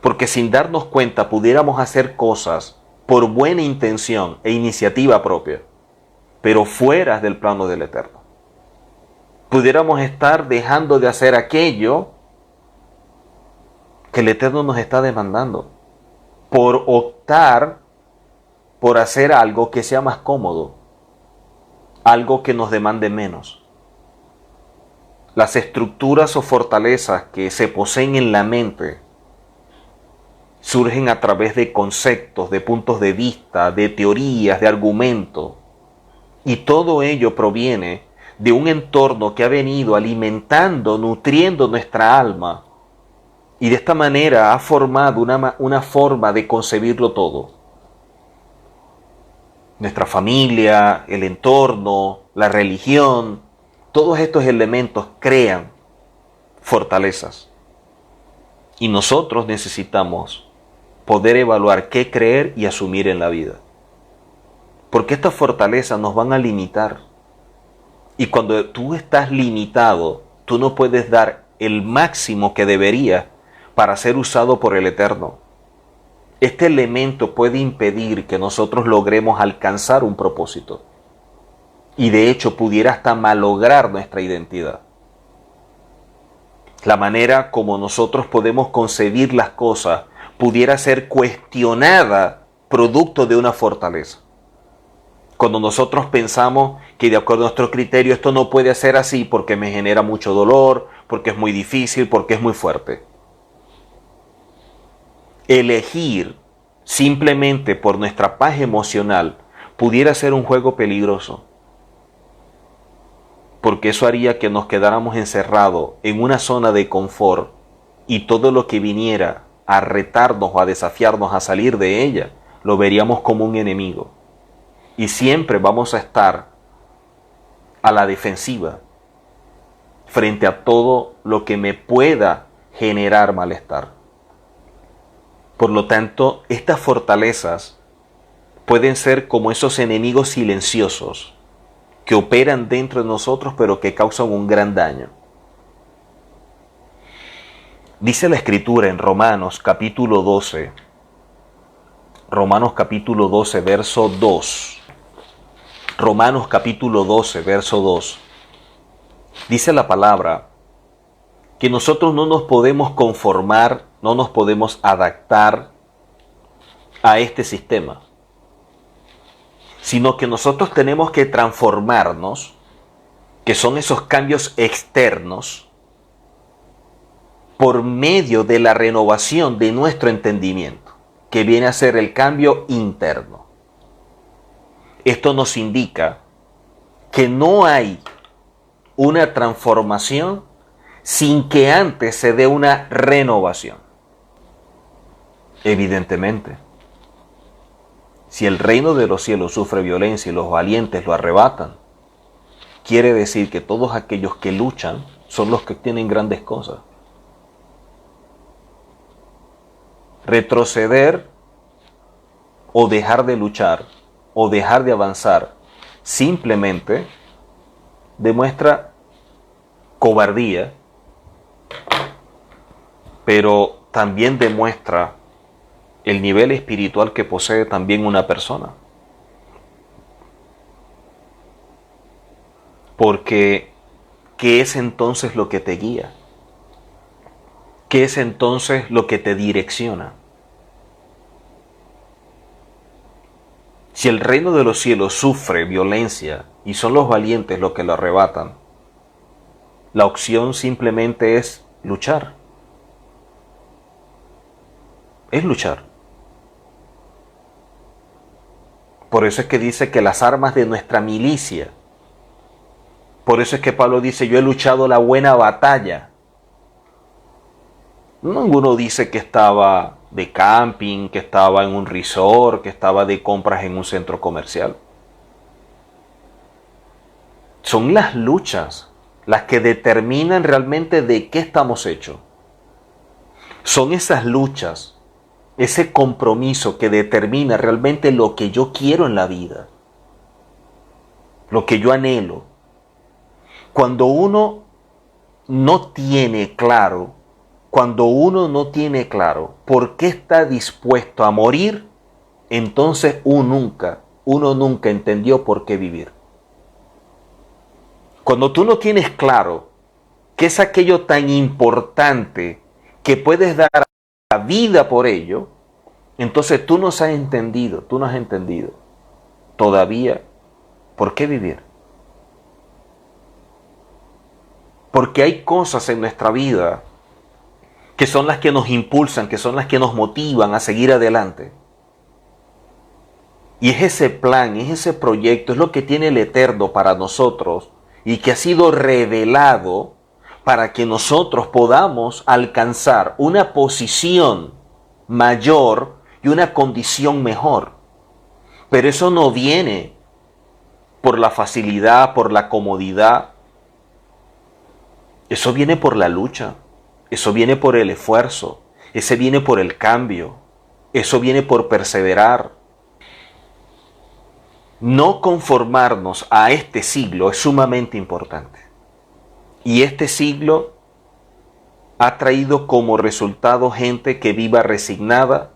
Speaker 1: Porque sin darnos cuenta pudiéramos hacer cosas por buena intención e iniciativa propia, pero fuera del plano del Eterno. Pudiéramos estar dejando de hacer aquello que el Eterno nos está demandando, por optar por hacer algo que sea más cómodo, algo que nos demande menos. Las estructuras o fortalezas que se poseen en la mente surgen a través de conceptos, de puntos de vista, de teorías, de argumentos. Y todo ello proviene de un entorno que ha venido alimentando, nutriendo nuestra alma. Y de esta manera ha formado una forma de concebirlo todo. Nuestra familia, el entorno, la religión, todos estos elementos crean fortalezas. Y nosotros necesitamos poder evaluar qué creer y asumir en la vida. Porque estas fortalezas nos van a limitar. Y cuando tú estás limitado, tú no puedes dar el máximo que deberías para ser usado por el Eterno. Este elemento puede impedir que nosotros logremos alcanzar un propósito. Y de hecho pudiera hasta malograr nuestra identidad. La manera como nosotros podemos concebir las cosas pudiera ser cuestionada producto de una fortaleza. Cuando nosotros pensamos que de acuerdo a nuestro criterio esto no puede ser así porque me genera mucho dolor, porque es muy difícil, porque es muy fuerte. Elegir simplemente por nuestra paz emocional pudiera ser un juego peligroso. Porque eso haría que nos quedáramos encerrados en una zona de confort y todo lo que viniera a retarnos o a desafiarnos a salir de ella, lo veríamos como un enemigo. Y siempre vamos a estar a la defensiva frente a todo lo que me pueda generar malestar. Por lo tanto, estas fortalezas pueden ser como esos enemigos silenciosos que operan dentro de nosotros pero que causan un gran daño. Dice la Escritura en Romanos capítulo 12, verso 2. Romanos capítulo 12, verso 2. Dice la palabra que nosotros no nos podemos conformar, no nos podemos adaptar a este sistema, sino que nosotros tenemos que transformarnos, que son esos cambios externos, por medio de la renovación de nuestro entendimiento, que viene a ser el cambio interno. Esto nos indica que no hay una transformación sin que antes se dé una renovación. Evidentemente, si el reino de los cielos sufre violencia y los valientes lo arrebatan, quiere decir que todos aquellos que luchan son los que tienen grandes cosas. Retroceder o dejar de luchar o dejar de avanzar simplemente demuestra cobardía, pero también demuestra el nivel espiritual que posee también una persona. Porque, ¿qué es entonces lo que te guía? ¿Qué es entonces lo que te direcciona? Si el reino de los cielos sufre violencia y son los valientes los que lo arrebatan, la opción simplemente es luchar. Es luchar. Por eso es que dice que las armas de nuestra milicia, por eso es que Pablo dice, yo he luchado la buena batalla. Ninguno dice que estaba de camping, que estaba en un resort, que estaba de compras en un centro comercial. Son las luchas las que determinan realmente de qué estamos hechos. Son esas luchas, ese compromiso que determina realmente lo que yo quiero en la vida, lo que yo anhelo. Cuando uno no tiene claro por qué está dispuesto a morir, entonces uno nunca entendió por qué vivir. Cuando tú no tienes claro qué es aquello tan importante que puedes dar la vida por ello, entonces tú no has entendido todavía por qué vivir. Porque hay cosas en nuestra vida que son las que nos impulsan, que son las que nos motivan a seguir adelante. Y es ese plan, es ese proyecto, es lo que tiene el Eterno para nosotros y que ha sido revelado para que nosotros podamos alcanzar una posición mayor y una condición mejor. Pero eso no viene por la facilidad, por la comodidad. Eso viene por la lucha, eso viene por el esfuerzo, ese viene por el cambio, eso viene por perseverar. No conformarnos a este siglo es sumamente importante. Y este siglo ha traído como resultado gente que viva resignada,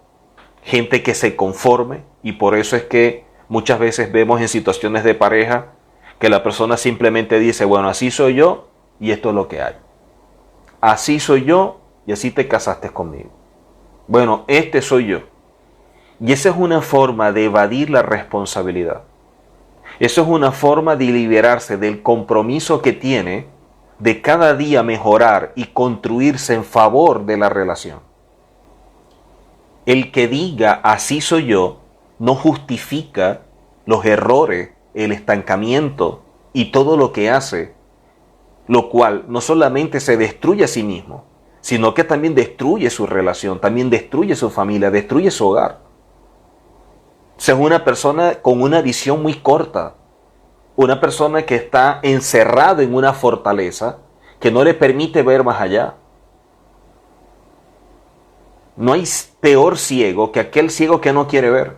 Speaker 1: gente que se conforme, y por eso es que muchas veces vemos en situaciones de pareja que la persona simplemente dice, bueno, así soy yo y esto es lo que hay. Así soy yo y así te casaste conmigo. Bueno, este soy yo. Y esa es una forma de evadir la responsabilidad. Eso es una forma de liberarse del compromiso que tiene de cada día mejorar y construirse en favor de la relación. El que diga así soy yo no justifica los errores, el estancamiento y todo lo que hace, lo cual no solamente se destruye a sí mismo, sino que también destruye su relación, también destruye su familia, destruye su hogar. O sea, es una persona con una visión muy corta, una persona que está encerrado en una fortaleza que no le permite ver más allá. No hay peor ciego que aquel ciego que no quiere ver.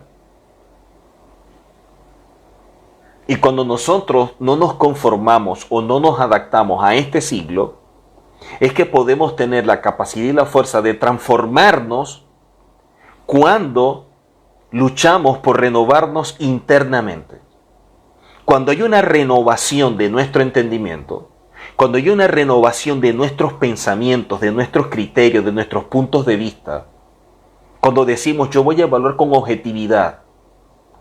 Speaker 1: Y cuando nosotros no nos conformamos o no nos adaptamos a este siglo, es que podemos tener la capacidad y la fuerza de transformarnos cuando luchamos por renovarnos internamente. Cuando hay una renovación de nuestro entendimiento, cuando hay una renovación de nuestros pensamientos, de nuestros criterios, de nuestros puntos de vista, cuando decimos yo voy a evaluar con objetividad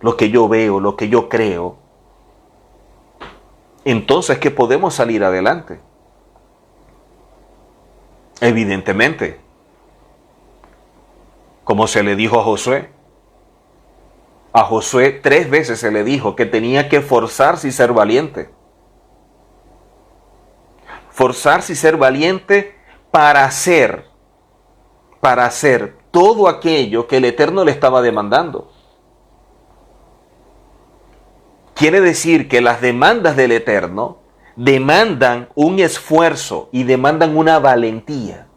Speaker 1: lo que yo veo, lo que yo creo, entonces que podemos salir adelante. Evidentemente, como se le dijo a Josué 3 veces se le dijo que tenía que esforzarse y ser valiente. Forzarse y ser valiente para hacer todo aquello que el Eterno le estaba demandando. Quiere decir que las demandas del Eterno demandan un esfuerzo y demandan una valentía.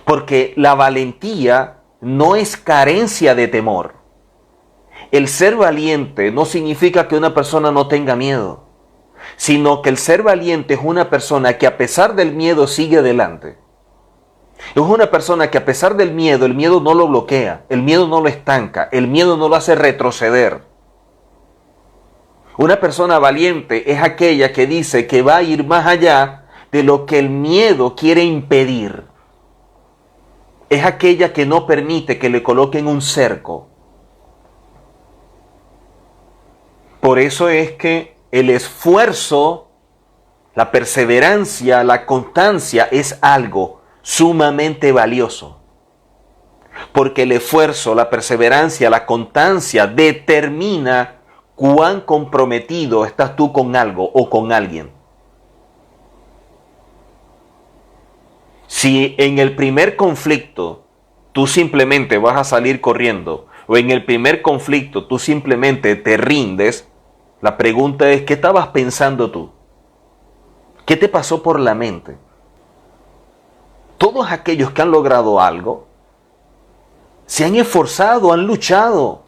Speaker 1: Porque la valentía no es carencia de temor. El ser valiente no significa que una persona no tenga miedo, sino que el ser valiente es una persona que a pesar del miedo sigue adelante. Es una persona que a pesar del miedo, el miedo no lo bloquea, el miedo no lo estanca, el miedo no lo hace retroceder. Una persona valiente es aquella que dice que va a ir más allá de lo que el miedo quiere impedir. Es aquella que no permite que le coloquen un cerco. Por eso es que el esfuerzo, la perseverancia, la constancia es algo sumamente valioso. Porque el esfuerzo, la perseverancia, la constancia determina cuán comprometido estás tú con algo o con alguien. Si en el primer conflicto tú simplemente vas a salir corriendo, o en el primer conflicto tú simplemente te rindes, la pregunta es, ¿qué estabas pensando tú? ¿Qué te pasó por la mente? Todos aquellos que han logrado algo, se han esforzado, han luchado,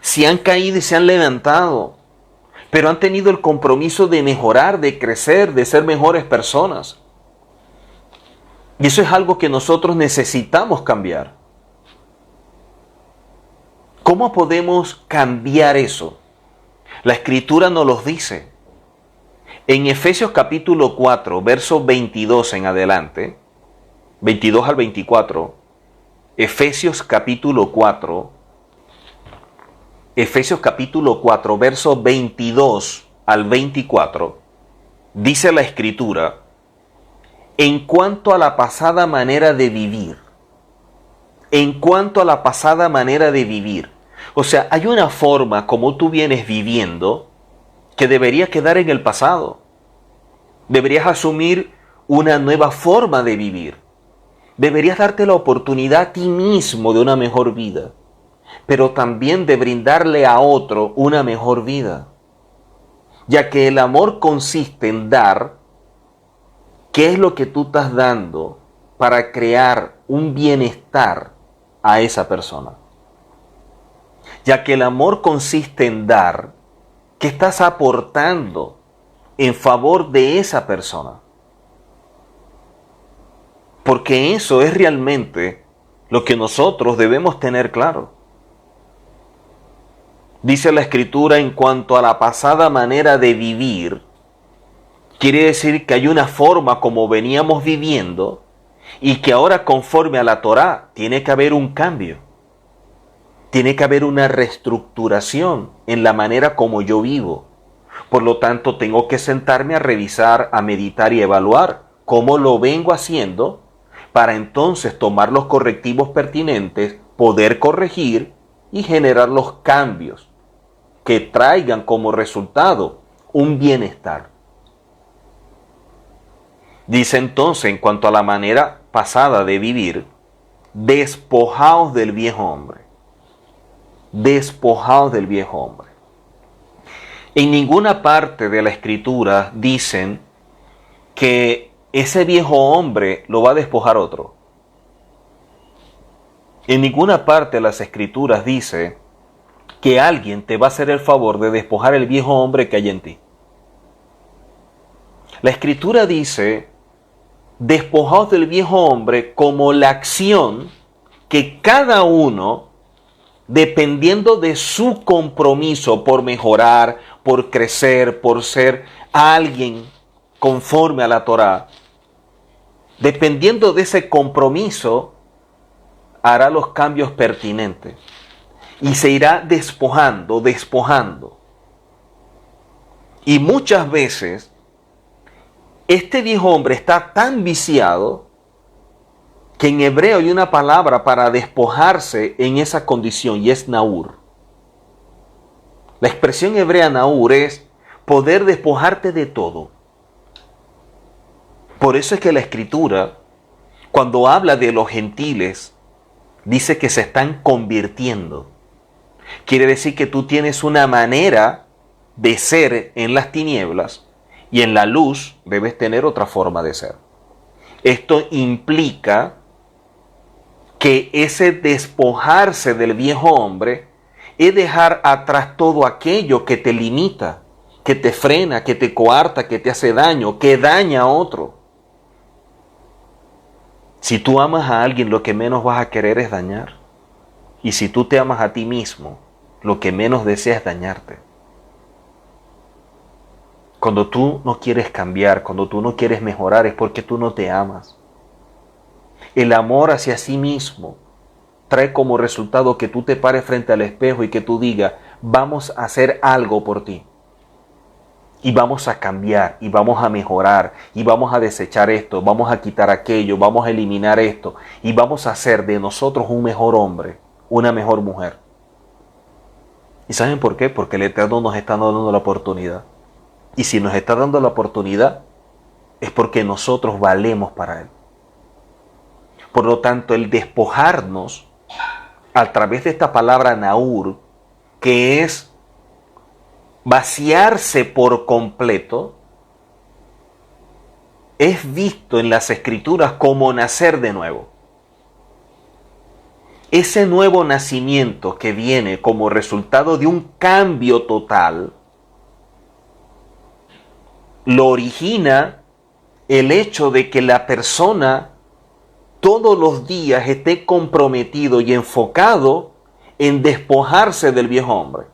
Speaker 1: se han caído y se han levantado, pero han tenido el compromiso de mejorar, de crecer, de ser mejores personas. Y eso es algo que nosotros necesitamos cambiar. ¿Cómo podemos cambiar eso? La Escritura nos lo dice. En Efesios capítulo 4, verso 22 en adelante, 22 al 24, Efesios capítulo 4, verso 22 al 24, dice la Escritura, en cuanto a la pasada manera de vivir, o sea, hay una forma como tú vienes viviendo que debería quedar en el pasado. Deberías asumir una nueva forma de vivir. Deberías darte la oportunidad a ti mismo de una mejor vida, pero también de brindarle a otro una mejor vida. Ya que el amor consiste en dar. ¿Qué es lo que tú estás dando para crear un bienestar a esa persona? Ya que el amor consiste en dar, ¿qué estás aportando en favor de esa persona? Porque eso es realmente lo que nosotros debemos tener claro. Dice la Escritura en cuanto a la pasada manera de vivir, quiere decir que hay una forma como veníamos viviendo y que ahora conforme a la Torá tiene que haber un cambio. Tiene que haber una reestructuración en la manera como yo vivo. Por lo tanto, tengo que sentarme a revisar, a meditar y evaluar cómo lo vengo haciendo para entonces tomar los correctivos pertinentes, poder corregir y generar los cambios que traigan como resultado un bienestar. Dice entonces, en cuanto a la manera pasada de vivir, despojaos del viejo hombre. Despojaos del viejo hombre. En ninguna parte de la Escritura dicen que ese viejo hombre lo va a despojar otro. En ninguna parte de las Escrituras dice que alguien te va a hacer el favor de despojar el viejo hombre que hay en ti. La Escritura dice, despojaos del viejo hombre como la acción que cada uno, dependiendo de su compromiso por mejorar, por crecer, por ser alguien conforme a la Torá, dependiendo de ese compromiso, hará los cambios pertinentes y se irá despojando. Y muchas veces este viejo hombre está tan viciado que en hebreo hay una palabra para despojarse en esa condición y es naur. La expresión hebrea naur es poder despojarte de todo. Por eso es que la Escritura, cuando habla de los gentiles, dice que se están convirtiendo. Quiere decir que tú tienes una manera de ser en las tinieblas y en la luz debes tener otra forma de ser. Esto implica que ese despojarse del viejo hombre es dejar atrás todo aquello que te limita, que te frena, que te coarta, que te hace daño, que daña a otro. Si tú amas a alguien, lo que menos vas a querer es dañar. Y si tú te amas a ti mismo, lo que menos deseas es dañarte. Cuando tú no quieres cambiar, cuando tú no quieres mejorar, es porque tú no te amas. El amor hacia sí mismo trae como resultado que tú te pares frente al espejo y que tú digas, vamos a hacer algo por ti. Y vamos a cambiar, y vamos a mejorar, y vamos a desechar esto, vamos a quitar aquello, vamos a eliminar esto, y vamos a hacer de nosotros un mejor hombre, una mejor mujer. ¿Y saben por qué? Porque el Eterno nos está dando la oportunidad. Y si nos está dando la oportunidad, es porque nosotros valemos para Él. Por lo tanto, el despojarnos a través de esta palabra naur, que es vaciarse por completo, es visto en las Escrituras como nacer de nuevo. Ese nuevo nacimiento que viene como resultado de un cambio total, lo origina el hecho de que la persona todos los días esté comprometido y enfocado en despojarse del viejo hombre.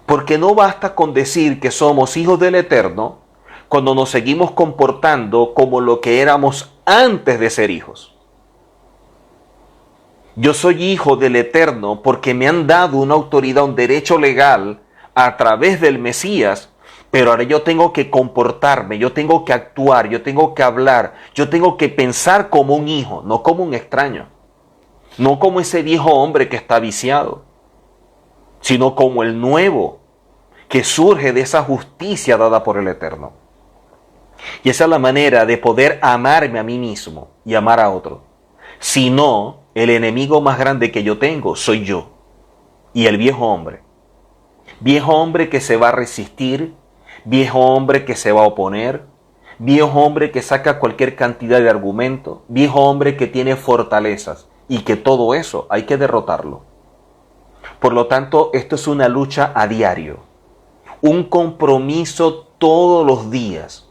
Speaker 1: Porque no basta con decir que somos hijos del Eterno cuando nos seguimos comportando como lo que éramos antes de ser hijos. Yo soy hijo del Eterno porque me han dado una autoridad, un derecho legal a través del Mesías, pero ahora yo tengo que comportarme, yo tengo que actuar, yo tengo que hablar, yo tengo que pensar como un hijo, no como un extraño, no como ese viejo hombre que está viciado, sino como el nuevo que surge de esa justicia dada por el Eterno. Y esa es la manera de poder amarme a mí mismo y amar a otro. Si no, el enemigo más grande que yo tengo soy yo y el viejo hombre. Viejo hombre que se va a resistir, viejo hombre que se va a oponer, viejo hombre que saca cualquier cantidad de argumentos, viejo hombre que tiene fortalezas y que todo eso hay que derrotarlo. Por lo tanto, esto es una lucha a diario, un compromiso todos los días,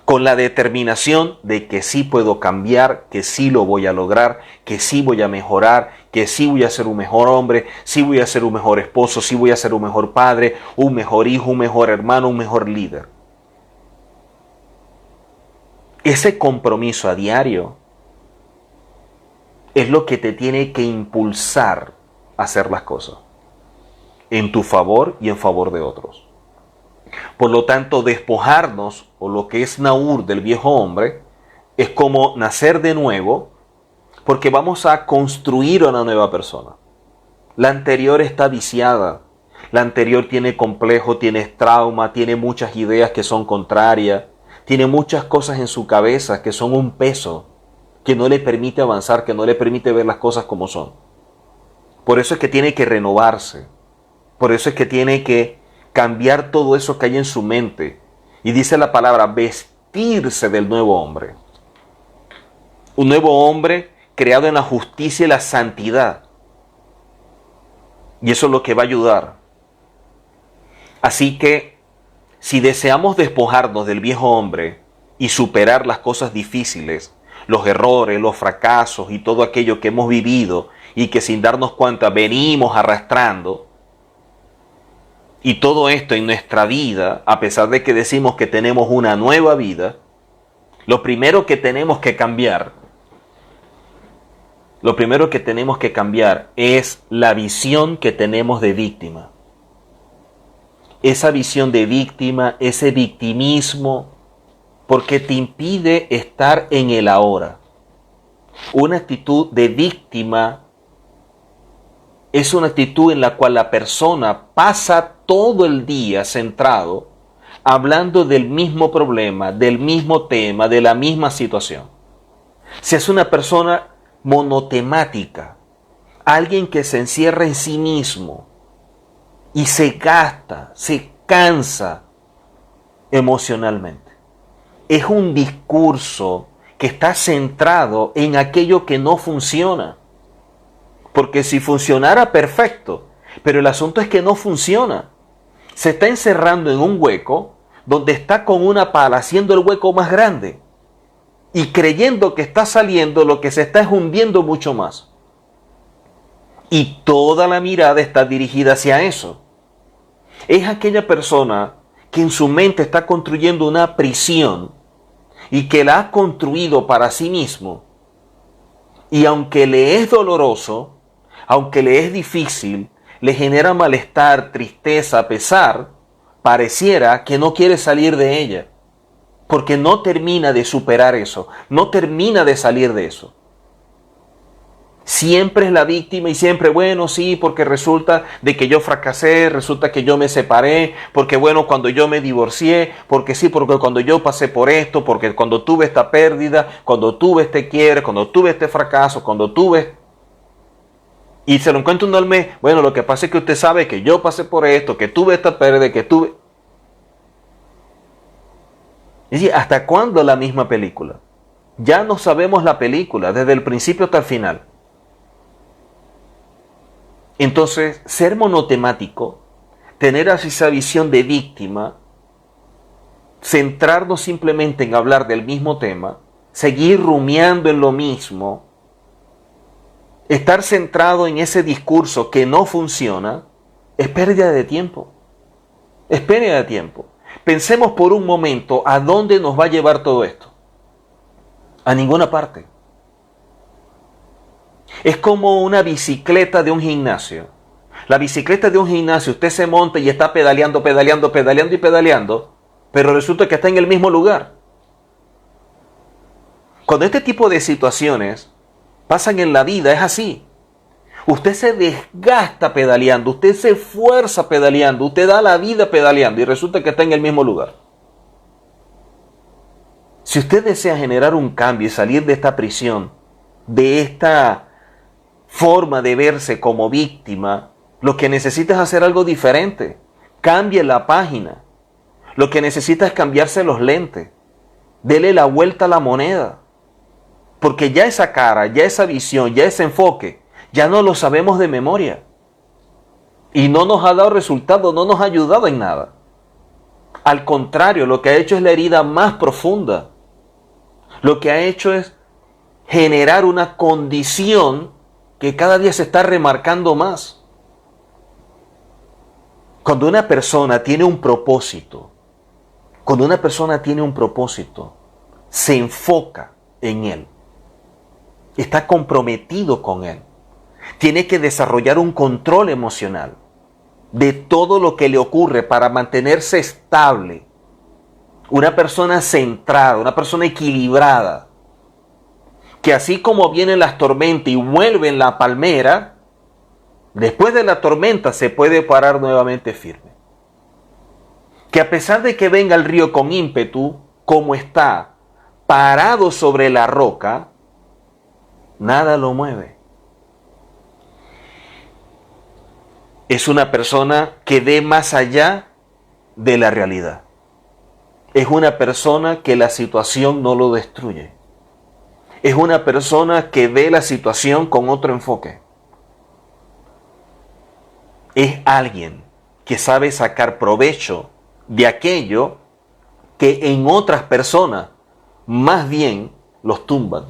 Speaker 1: con la determinación de que sí puedo cambiar, que sí lo voy a lograr, que sí voy a mejorar, que sí voy a ser un mejor hombre, sí voy a ser un mejor esposo, sí voy a ser un mejor padre, un mejor hijo, un mejor hermano, un mejor líder. Ese compromiso a diario es lo que te tiene que impulsar a hacer las cosas en tu favor y en favor de otros. Por lo tanto, despojarnos, o lo que es naur del viejo hombre, es como nacer de nuevo, porque vamos a construir una nueva persona. La anterior está viciada, la anterior tiene complejo, tiene trauma, tiene muchas ideas que son contrarias, tiene muchas cosas en su cabeza que son un peso, que no le permite avanzar, que no le permite ver las cosas como son. Por eso es que tiene que renovarse, por eso es que tiene que cambiar todo eso que hay en su mente. Y dice la palabra, vestirse del nuevo hombre. Un nuevo hombre creado en la justicia y la santidad. Y eso es lo que va a ayudar. Así que, si deseamos despojarnos del viejo hombre y superar las cosas difíciles, los errores, los fracasos y todo aquello que hemos vivido y que sin darnos cuenta venimos arrastrando, y todo esto en nuestra vida, a pesar de que decimos que tenemos una nueva vida, lo primero que tenemos que cambiar es la visión que tenemos de víctima. Esa visión de víctima, ese victimismo, porque te impide estar en el ahora. Una actitud de víctima es una actitud en la cual la persona pasa todo el día centrado hablando del mismo problema, del mismo tema, de la misma situación. Si es una persona monotemática, alguien que se encierra en sí mismo y se gasta, se cansa emocionalmente. Es un discurso que está centrado en aquello que no funciona. Porque si funcionara, perfecto. Pero el asunto es que no funciona. Se está encerrando en un hueco donde está con una pala haciendo el hueco más grande. Y creyendo que está saliendo, lo que se está es hundiendo mucho más. Y toda la mirada está dirigida hacia eso. Es aquella persona que en su mente está construyendo una prisión y que la ha construido para sí mismo. Y aunque le es doloroso, aunque le es difícil, le genera malestar, tristeza, pesar, pareciera que no quiere salir de ella, porque no termina de superar eso, no termina de salir de eso. Siempre es la víctima y siempre, bueno, sí, porque resulta de que yo fracasé, resulta que yo me separé, porque bueno, cuando yo me divorcié, porque sí, porque cuando yo pasé por esto, porque cuando tuve esta pérdida, cuando tuve este quiebre, cuando tuve este fracaso, cuando tuve... Y se lo encuentra uno al mes, bueno, lo que pasa es que usted sabe que yo pasé por esto, que tuve esta pérdida, que tuve... Es decir, ¿hasta cuándo la misma película? Ya no sabemos la película, desde el principio hasta el final. Entonces, ser monotemático, tener así esa visión de víctima, centrarnos simplemente en hablar del mismo tema, seguir rumiando en lo mismo, estar centrado en ese discurso que no funciona, es pérdida de tiempo. Es pérdida de tiempo. Pensemos por un momento a dónde nos va a llevar todo esto. A ninguna parte. Es como una bicicleta de un gimnasio. La bicicleta de un gimnasio, usted se monta y está pedaleando, pedaleando, pedaleando y pedaleando, pero resulta que está en el mismo lugar. Cuando este tipo de situaciones pasan en la vida, es así. Usted se desgasta pedaleando, usted se esfuerza pedaleando, usted da la vida pedaleando y resulta que está en el mismo lugar. Si usted desea generar un cambio y salir de esta prisión, de esta forma de verse como víctima, lo que necesita es hacer algo diferente. Cambie la página. Lo que necesita es cambiarse los lentes. Dele la vuelta a la moneda. Porque ya esa cara, ya esa visión, ya ese enfoque, ya no lo sabemos de memoria. Y no nos ha dado resultado, no nos ha ayudado en nada. Al contrario, lo que ha hecho es la herida más profunda. Lo que ha hecho es generar una condición que cada día se está remarcando más. Cuando una persona tiene un propósito, se enfoca en él, está comprometido con él, tiene que desarrollar un control emocional de todo lo que le ocurre para mantenerse estable. Una persona centrada, una persona equilibrada, que así como vienen las tormentas y vuelven la palmera, después de la tormenta se puede parar nuevamente firme. Que a pesar de que venga el río con ímpetu, como está parado sobre la roca, nada lo mueve. Es una persona que ve más allá de la realidad. Es una persona que la situación no lo destruye. Es una persona que ve la situación con otro enfoque. Es alguien que sabe sacar provecho de aquello que en otras personas más bien los tumban.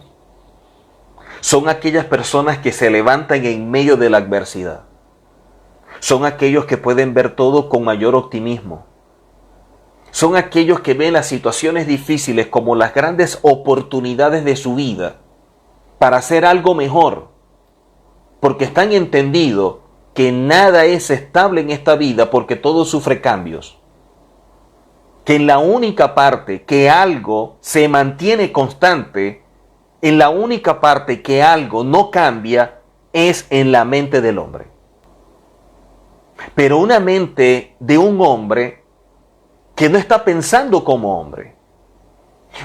Speaker 1: Son aquellas personas que se levantan en medio de la adversidad. Son aquellos que pueden ver todo con mayor optimismo. Son aquellos que ven las situaciones difíciles como las grandes oportunidades de su vida para hacer algo mejor, porque están entendidos que nada es estable en esta vida porque todo sufre cambios. Que en la única parte que algo se mantiene constante, en la única parte que algo no cambia, es en la mente del hombre. Pero una mente de un hombre que no está pensando como hombre.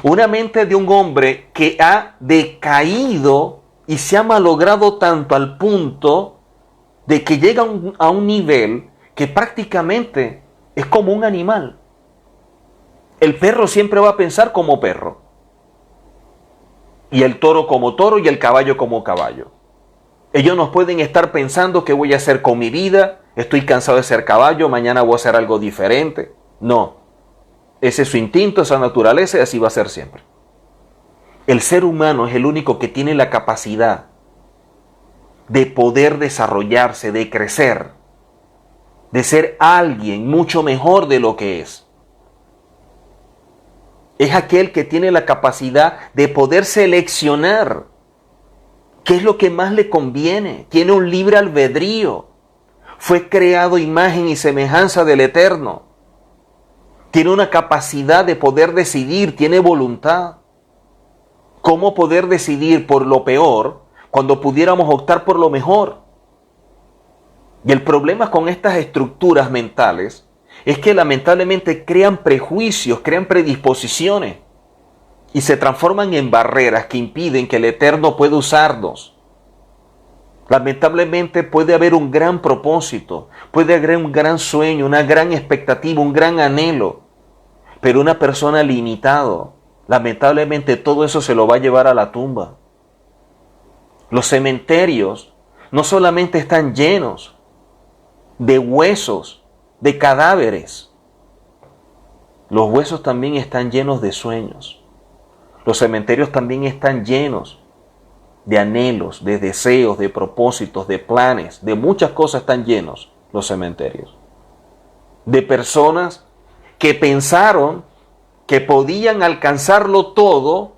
Speaker 1: Una mente de un hombre que ha decaído y se ha malogrado tanto al punto de que llega a un nivel que prácticamente es como un animal. El perro siempre va a pensar como perro. Y el toro como toro y el caballo como caballo. Ellos no pueden estar pensando qué voy a hacer con mi vida, estoy cansado de ser caballo, mañana voy a hacer algo diferente. No. Ese es su instinto, esa naturaleza y así va a ser siempre. El ser humano es el único que tiene la capacidad de poder desarrollarse, de crecer, de ser alguien mucho mejor de lo que es. Es aquel que tiene la capacidad de poder seleccionar qué es lo que más le conviene. Tiene un libre albedrío. Fue creado imagen y semejanza del Eterno. Tiene una capacidad de poder decidir, tiene voluntad. ¿Cómo poder decidir por lo peor cuando pudiéramos optar por lo mejor? Y el problema con estas estructuras mentales es que lamentablemente crean prejuicios, crean predisposiciones y se transforman en barreras que impiden que el Eterno pueda usarnos. Lamentablemente puede haber un gran propósito, puede haber un gran sueño, una gran expectativa, un gran anhelo, pero una persona limitado, lamentablemente todo eso se lo va a llevar a la tumba. Los cementerios no solamente están llenos de huesos, de cadáveres, los huesos también están llenos de sueños. Los cementerios también están llenos de anhelos, de deseos, de propósitos, de planes, de muchas cosas están llenos los cementerios. De personas que pensaron que podían alcanzarlo todo,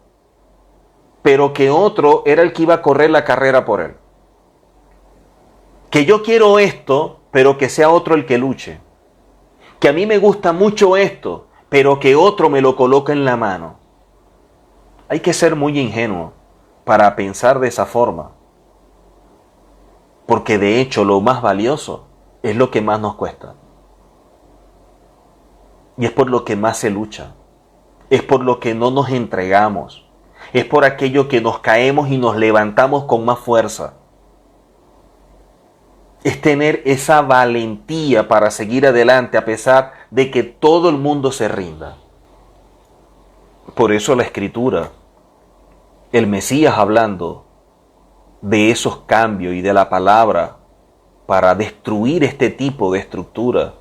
Speaker 1: pero que otro era el que iba a correr la carrera por él. Que yo quiero esto, pero que sea otro el que luche. Que a mí me gusta mucho esto, pero que otro me lo coloque en la mano. Hay que ser muy ingenuo para pensar de esa forma. Porque de hecho lo más valioso es lo que más nos cuesta. Y es por lo que más se lucha. Es por lo que no nos entregamos. Es por aquello que nos caemos y nos levantamos con más fuerza. Es tener esa valentía para seguir adelante a pesar de que todo el mundo se rinda. Por eso la Escritura, el Mesías hablando de esos cambios y de la palabra para destruir este tipo de estructura,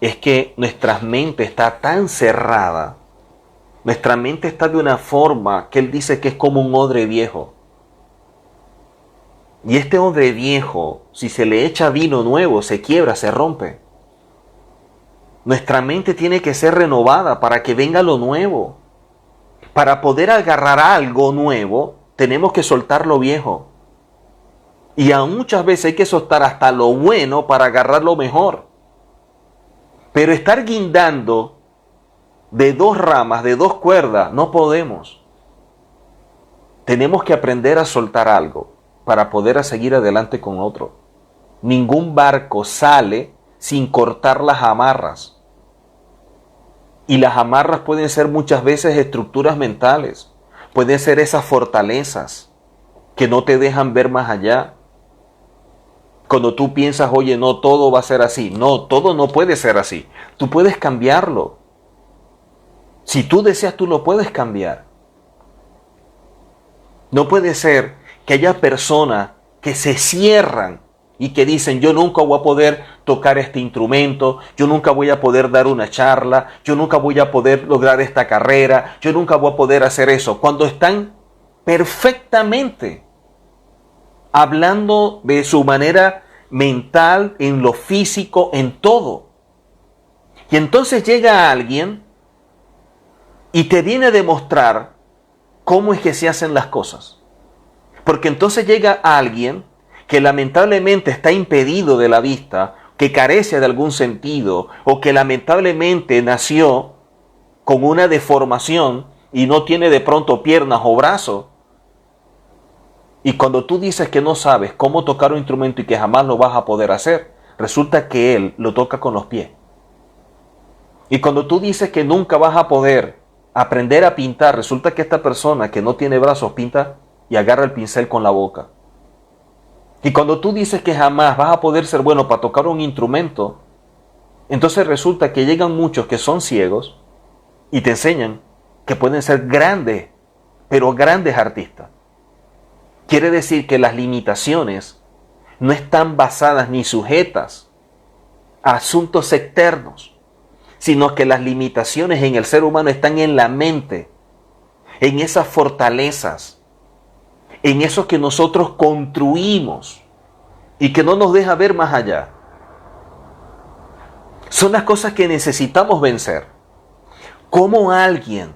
Speaker 1: es que nuestra mente está tan cerrada, nuestra mente está de una forma que él dice que es como un odre viejo. Y este odre viejo, si se le echa vino nuevo, se quiebra, se rompe. Nuestra mente tiene que ser renovada para que venga lo nuevo. Para poder agarrar algo nuevo, tenemos que soltar lo viejo. Y aún muchas veces hay que soltar hasta lo bueno para agarrar lo mejor. Pero estar guindando de dos ramas, de dos cuerdas, no podemos. Tenemos que aprender a soltar algo para poder seguir adelante con otro. Ningún barco sale sin cortar las amarras. Y las amarras pueden ser muchas veces estructuras mentales. Pueden ser esas fortalezas que no te dejan ver más allá. Cuando tú piensas, oye, no, todo va a ser así. No, todo no puede ser así. Tú puedes cambiarlo. Si tú deseas, tú lo puedes cambiar. No puede ser que haya personas que se cierran y que dicen, yo nunca voy a poder tocar este instrumento, yo nunca voy a poder dar una charla, yo nunca voy a poder lograr esta carrera, yo nunca voy a poder hacer eso, cuando están perfectamente hablando de su manera mental, en lo físico, en todo. Y entonces llega alguien y te viene a demostrar cómo es que se hacen las cosas. Porque entonces llega alguien que lamentablemente está impedido de la vista, que carece de algún sentido, o que lamentablemente nació con una deformación y no tiene de pronto piernas o brazos. Y cuando tú dices que no sabes cómo tocar un instrumento y que jamás lo vas a poder hacer, resulta que él lo toca con los pies. Y cuando tú dices que nunca vas a poder aprender a pintar, resulta que esta persona que no tiene brazos pinta y agarra el pincel con la boca. Y cuando tú dices que jamás vas a poder ser bueno para tocar un instrumento, entonces resulta que llegan muchos que son ciegos y te enseñan que pueden ser grandes, pero grandes artistas. Quiere decir que las limitaciones no están basadas ni sujetas a asuntos externos, sino que las limitaciones en el ser humano están en la mente, en esas fortalezas, en eso que nosotros construimos y que no nos deja ver más allá. Son las cosas que necesitamos vencer. ¿Cómo alguien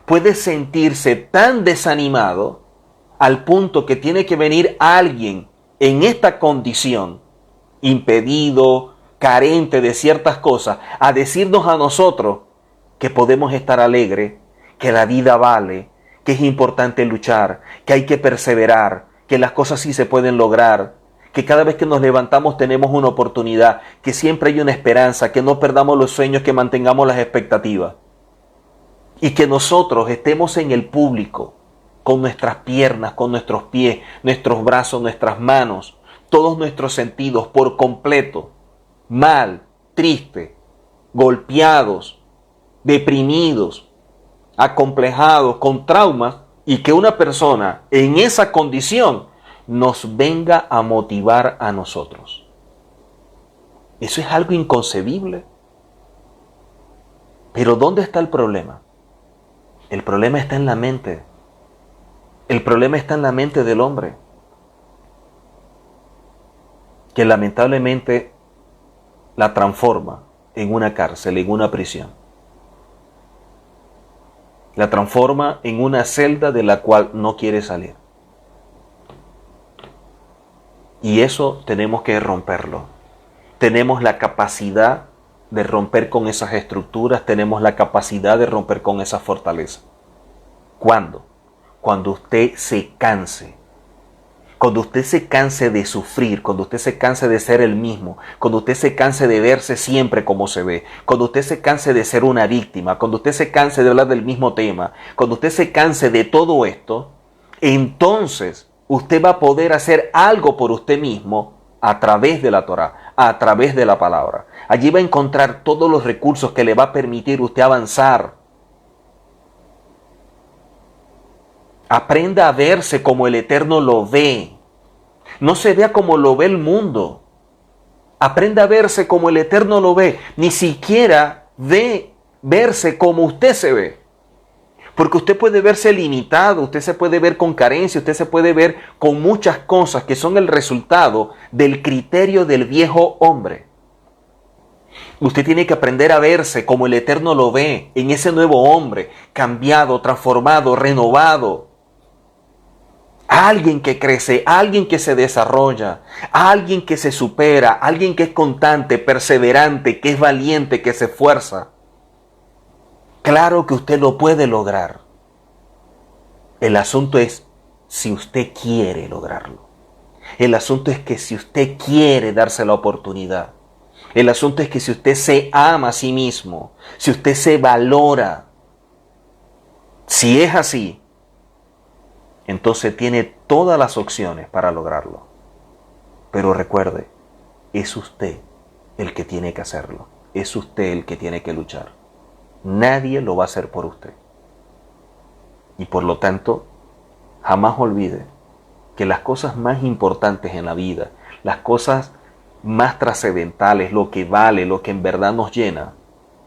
Speaker 1: puede sentirse tan desanimado al punto que tiene que venir alguien en esta condición, impedido, carente de ciertas cosas, a decirnos a nosotros que podemos estar alegres, que la vida vale, que es importante luchar, que hay que perseverar, que las cosas sí se pueden lograr, que cada vez que nos levantamos tenemos una oportunidad, que siempre hay una esperanza, que no perdamos los sueños, que mantengamos las expectativas? Y que nosotros estemos en el público, con nuestras piernas, con nuestros pies, nuestros brazos, nuestras manos, todos nuestros sentidos por completo, mal, triste, golpeados, deprimidos, acomplejados, con traumas, y que una persona en esa condición nos venga a motivar a nosotros. Eso es algo inconcebible. Pero ¿dónde está el problema? El problema está en la mente. El problema está en la mente del hombre, que lamentablemente la transforma en una cárcel, en una prisión. La transforma en una celda de la cual no quiere salir. Y eso tenemos que romperlo. Tenemos la capacidad de romper con esas estructuras, tenemos la capacidad de romper con esa fortaleza. ¿Cuándo? Cuando usted se canse. Cuando usted se canse de sufrir, cuando usted se canse de ser el mismo, cuando usted se canse de verse siempre como se ve, cuando usted se canse de ser una víctima, cuando usted se canse de hablar del mismo tema, cuando usted se canse de todo esto, entonces usted va a poder hacer algo por usted mismo a través de la Torá, a través de la palabra. Allí va a encontrar todos los recursos que le va a permitir usted avanzar. Aprenda a verse como el Eterno lo ve. No se vea como lo ve el mundo. Aprenda a verse como el Eterno lo ve. Ni siquiera de verse como usted se ve. Porque usted puede verse limitado, usted se puede ver con carencia, usted se puede ver con muchas cosas que son el resultado del criterio del viejo hombre. Usted tiene que aprender a verse como el Eterno lo ve, en ese nuevo hombre, cambiado, transformado, renovado. Alguien que crece, alguien que se desarrolla, alguien que se supera, alguien que es constante, perseverante, que es valiente, que se esfuerza. Claro que usted lo puede lograr. El asunto es si usted quiere lograrlo. El asunto es que si usted quiere darse la oportunidad. El asunto es que si usted se ama a sí mismo, si usted se valora, si es así, entonces tiene todas las opciones para lograrlo. Pero recuerde, es usted el que tiene que hacerlo. Es usted el que tiene que luchar. Nadie lo va a hacer por usted. Y por lo tanto, jamás olvide que las cosas más importantes en la vida, las cosas más trascendentales, lo que vale, lo que en verdad nos llena,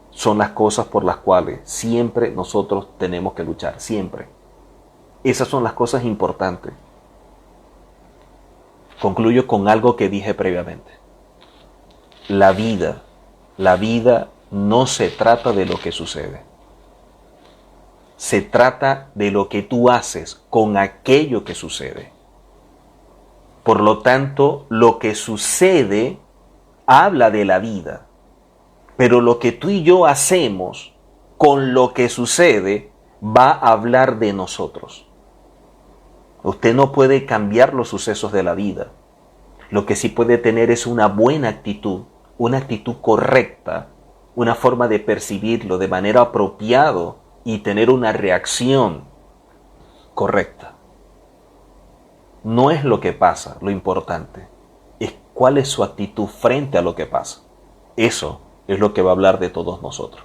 Speaker 1: son las cosas por las cuales siempre nosotros tenemos que luchar, siempre. Esas son las cosas importantes. Concluyo con algo que dije previamente. La vida no se trata de lo que sucede. Se trata de lo que tú haces con aquello que sucede. Por lo tanto, lo que sucede habla de la vida. Pero lo que tú y yo hacemos con lo que sucede va a hablar de nosotros. Usted no puede cambiar los sucesos de la vida. Lo que sí puede tener es una buena actitud, una actitud correcta una forma de percibirlo de manera apropiada y tener una reacción correcta. No es lo que pasa lo importante, es cuál es su actitud frente a lo que pasa. Eso es lo que va a hablar de todos nosotros.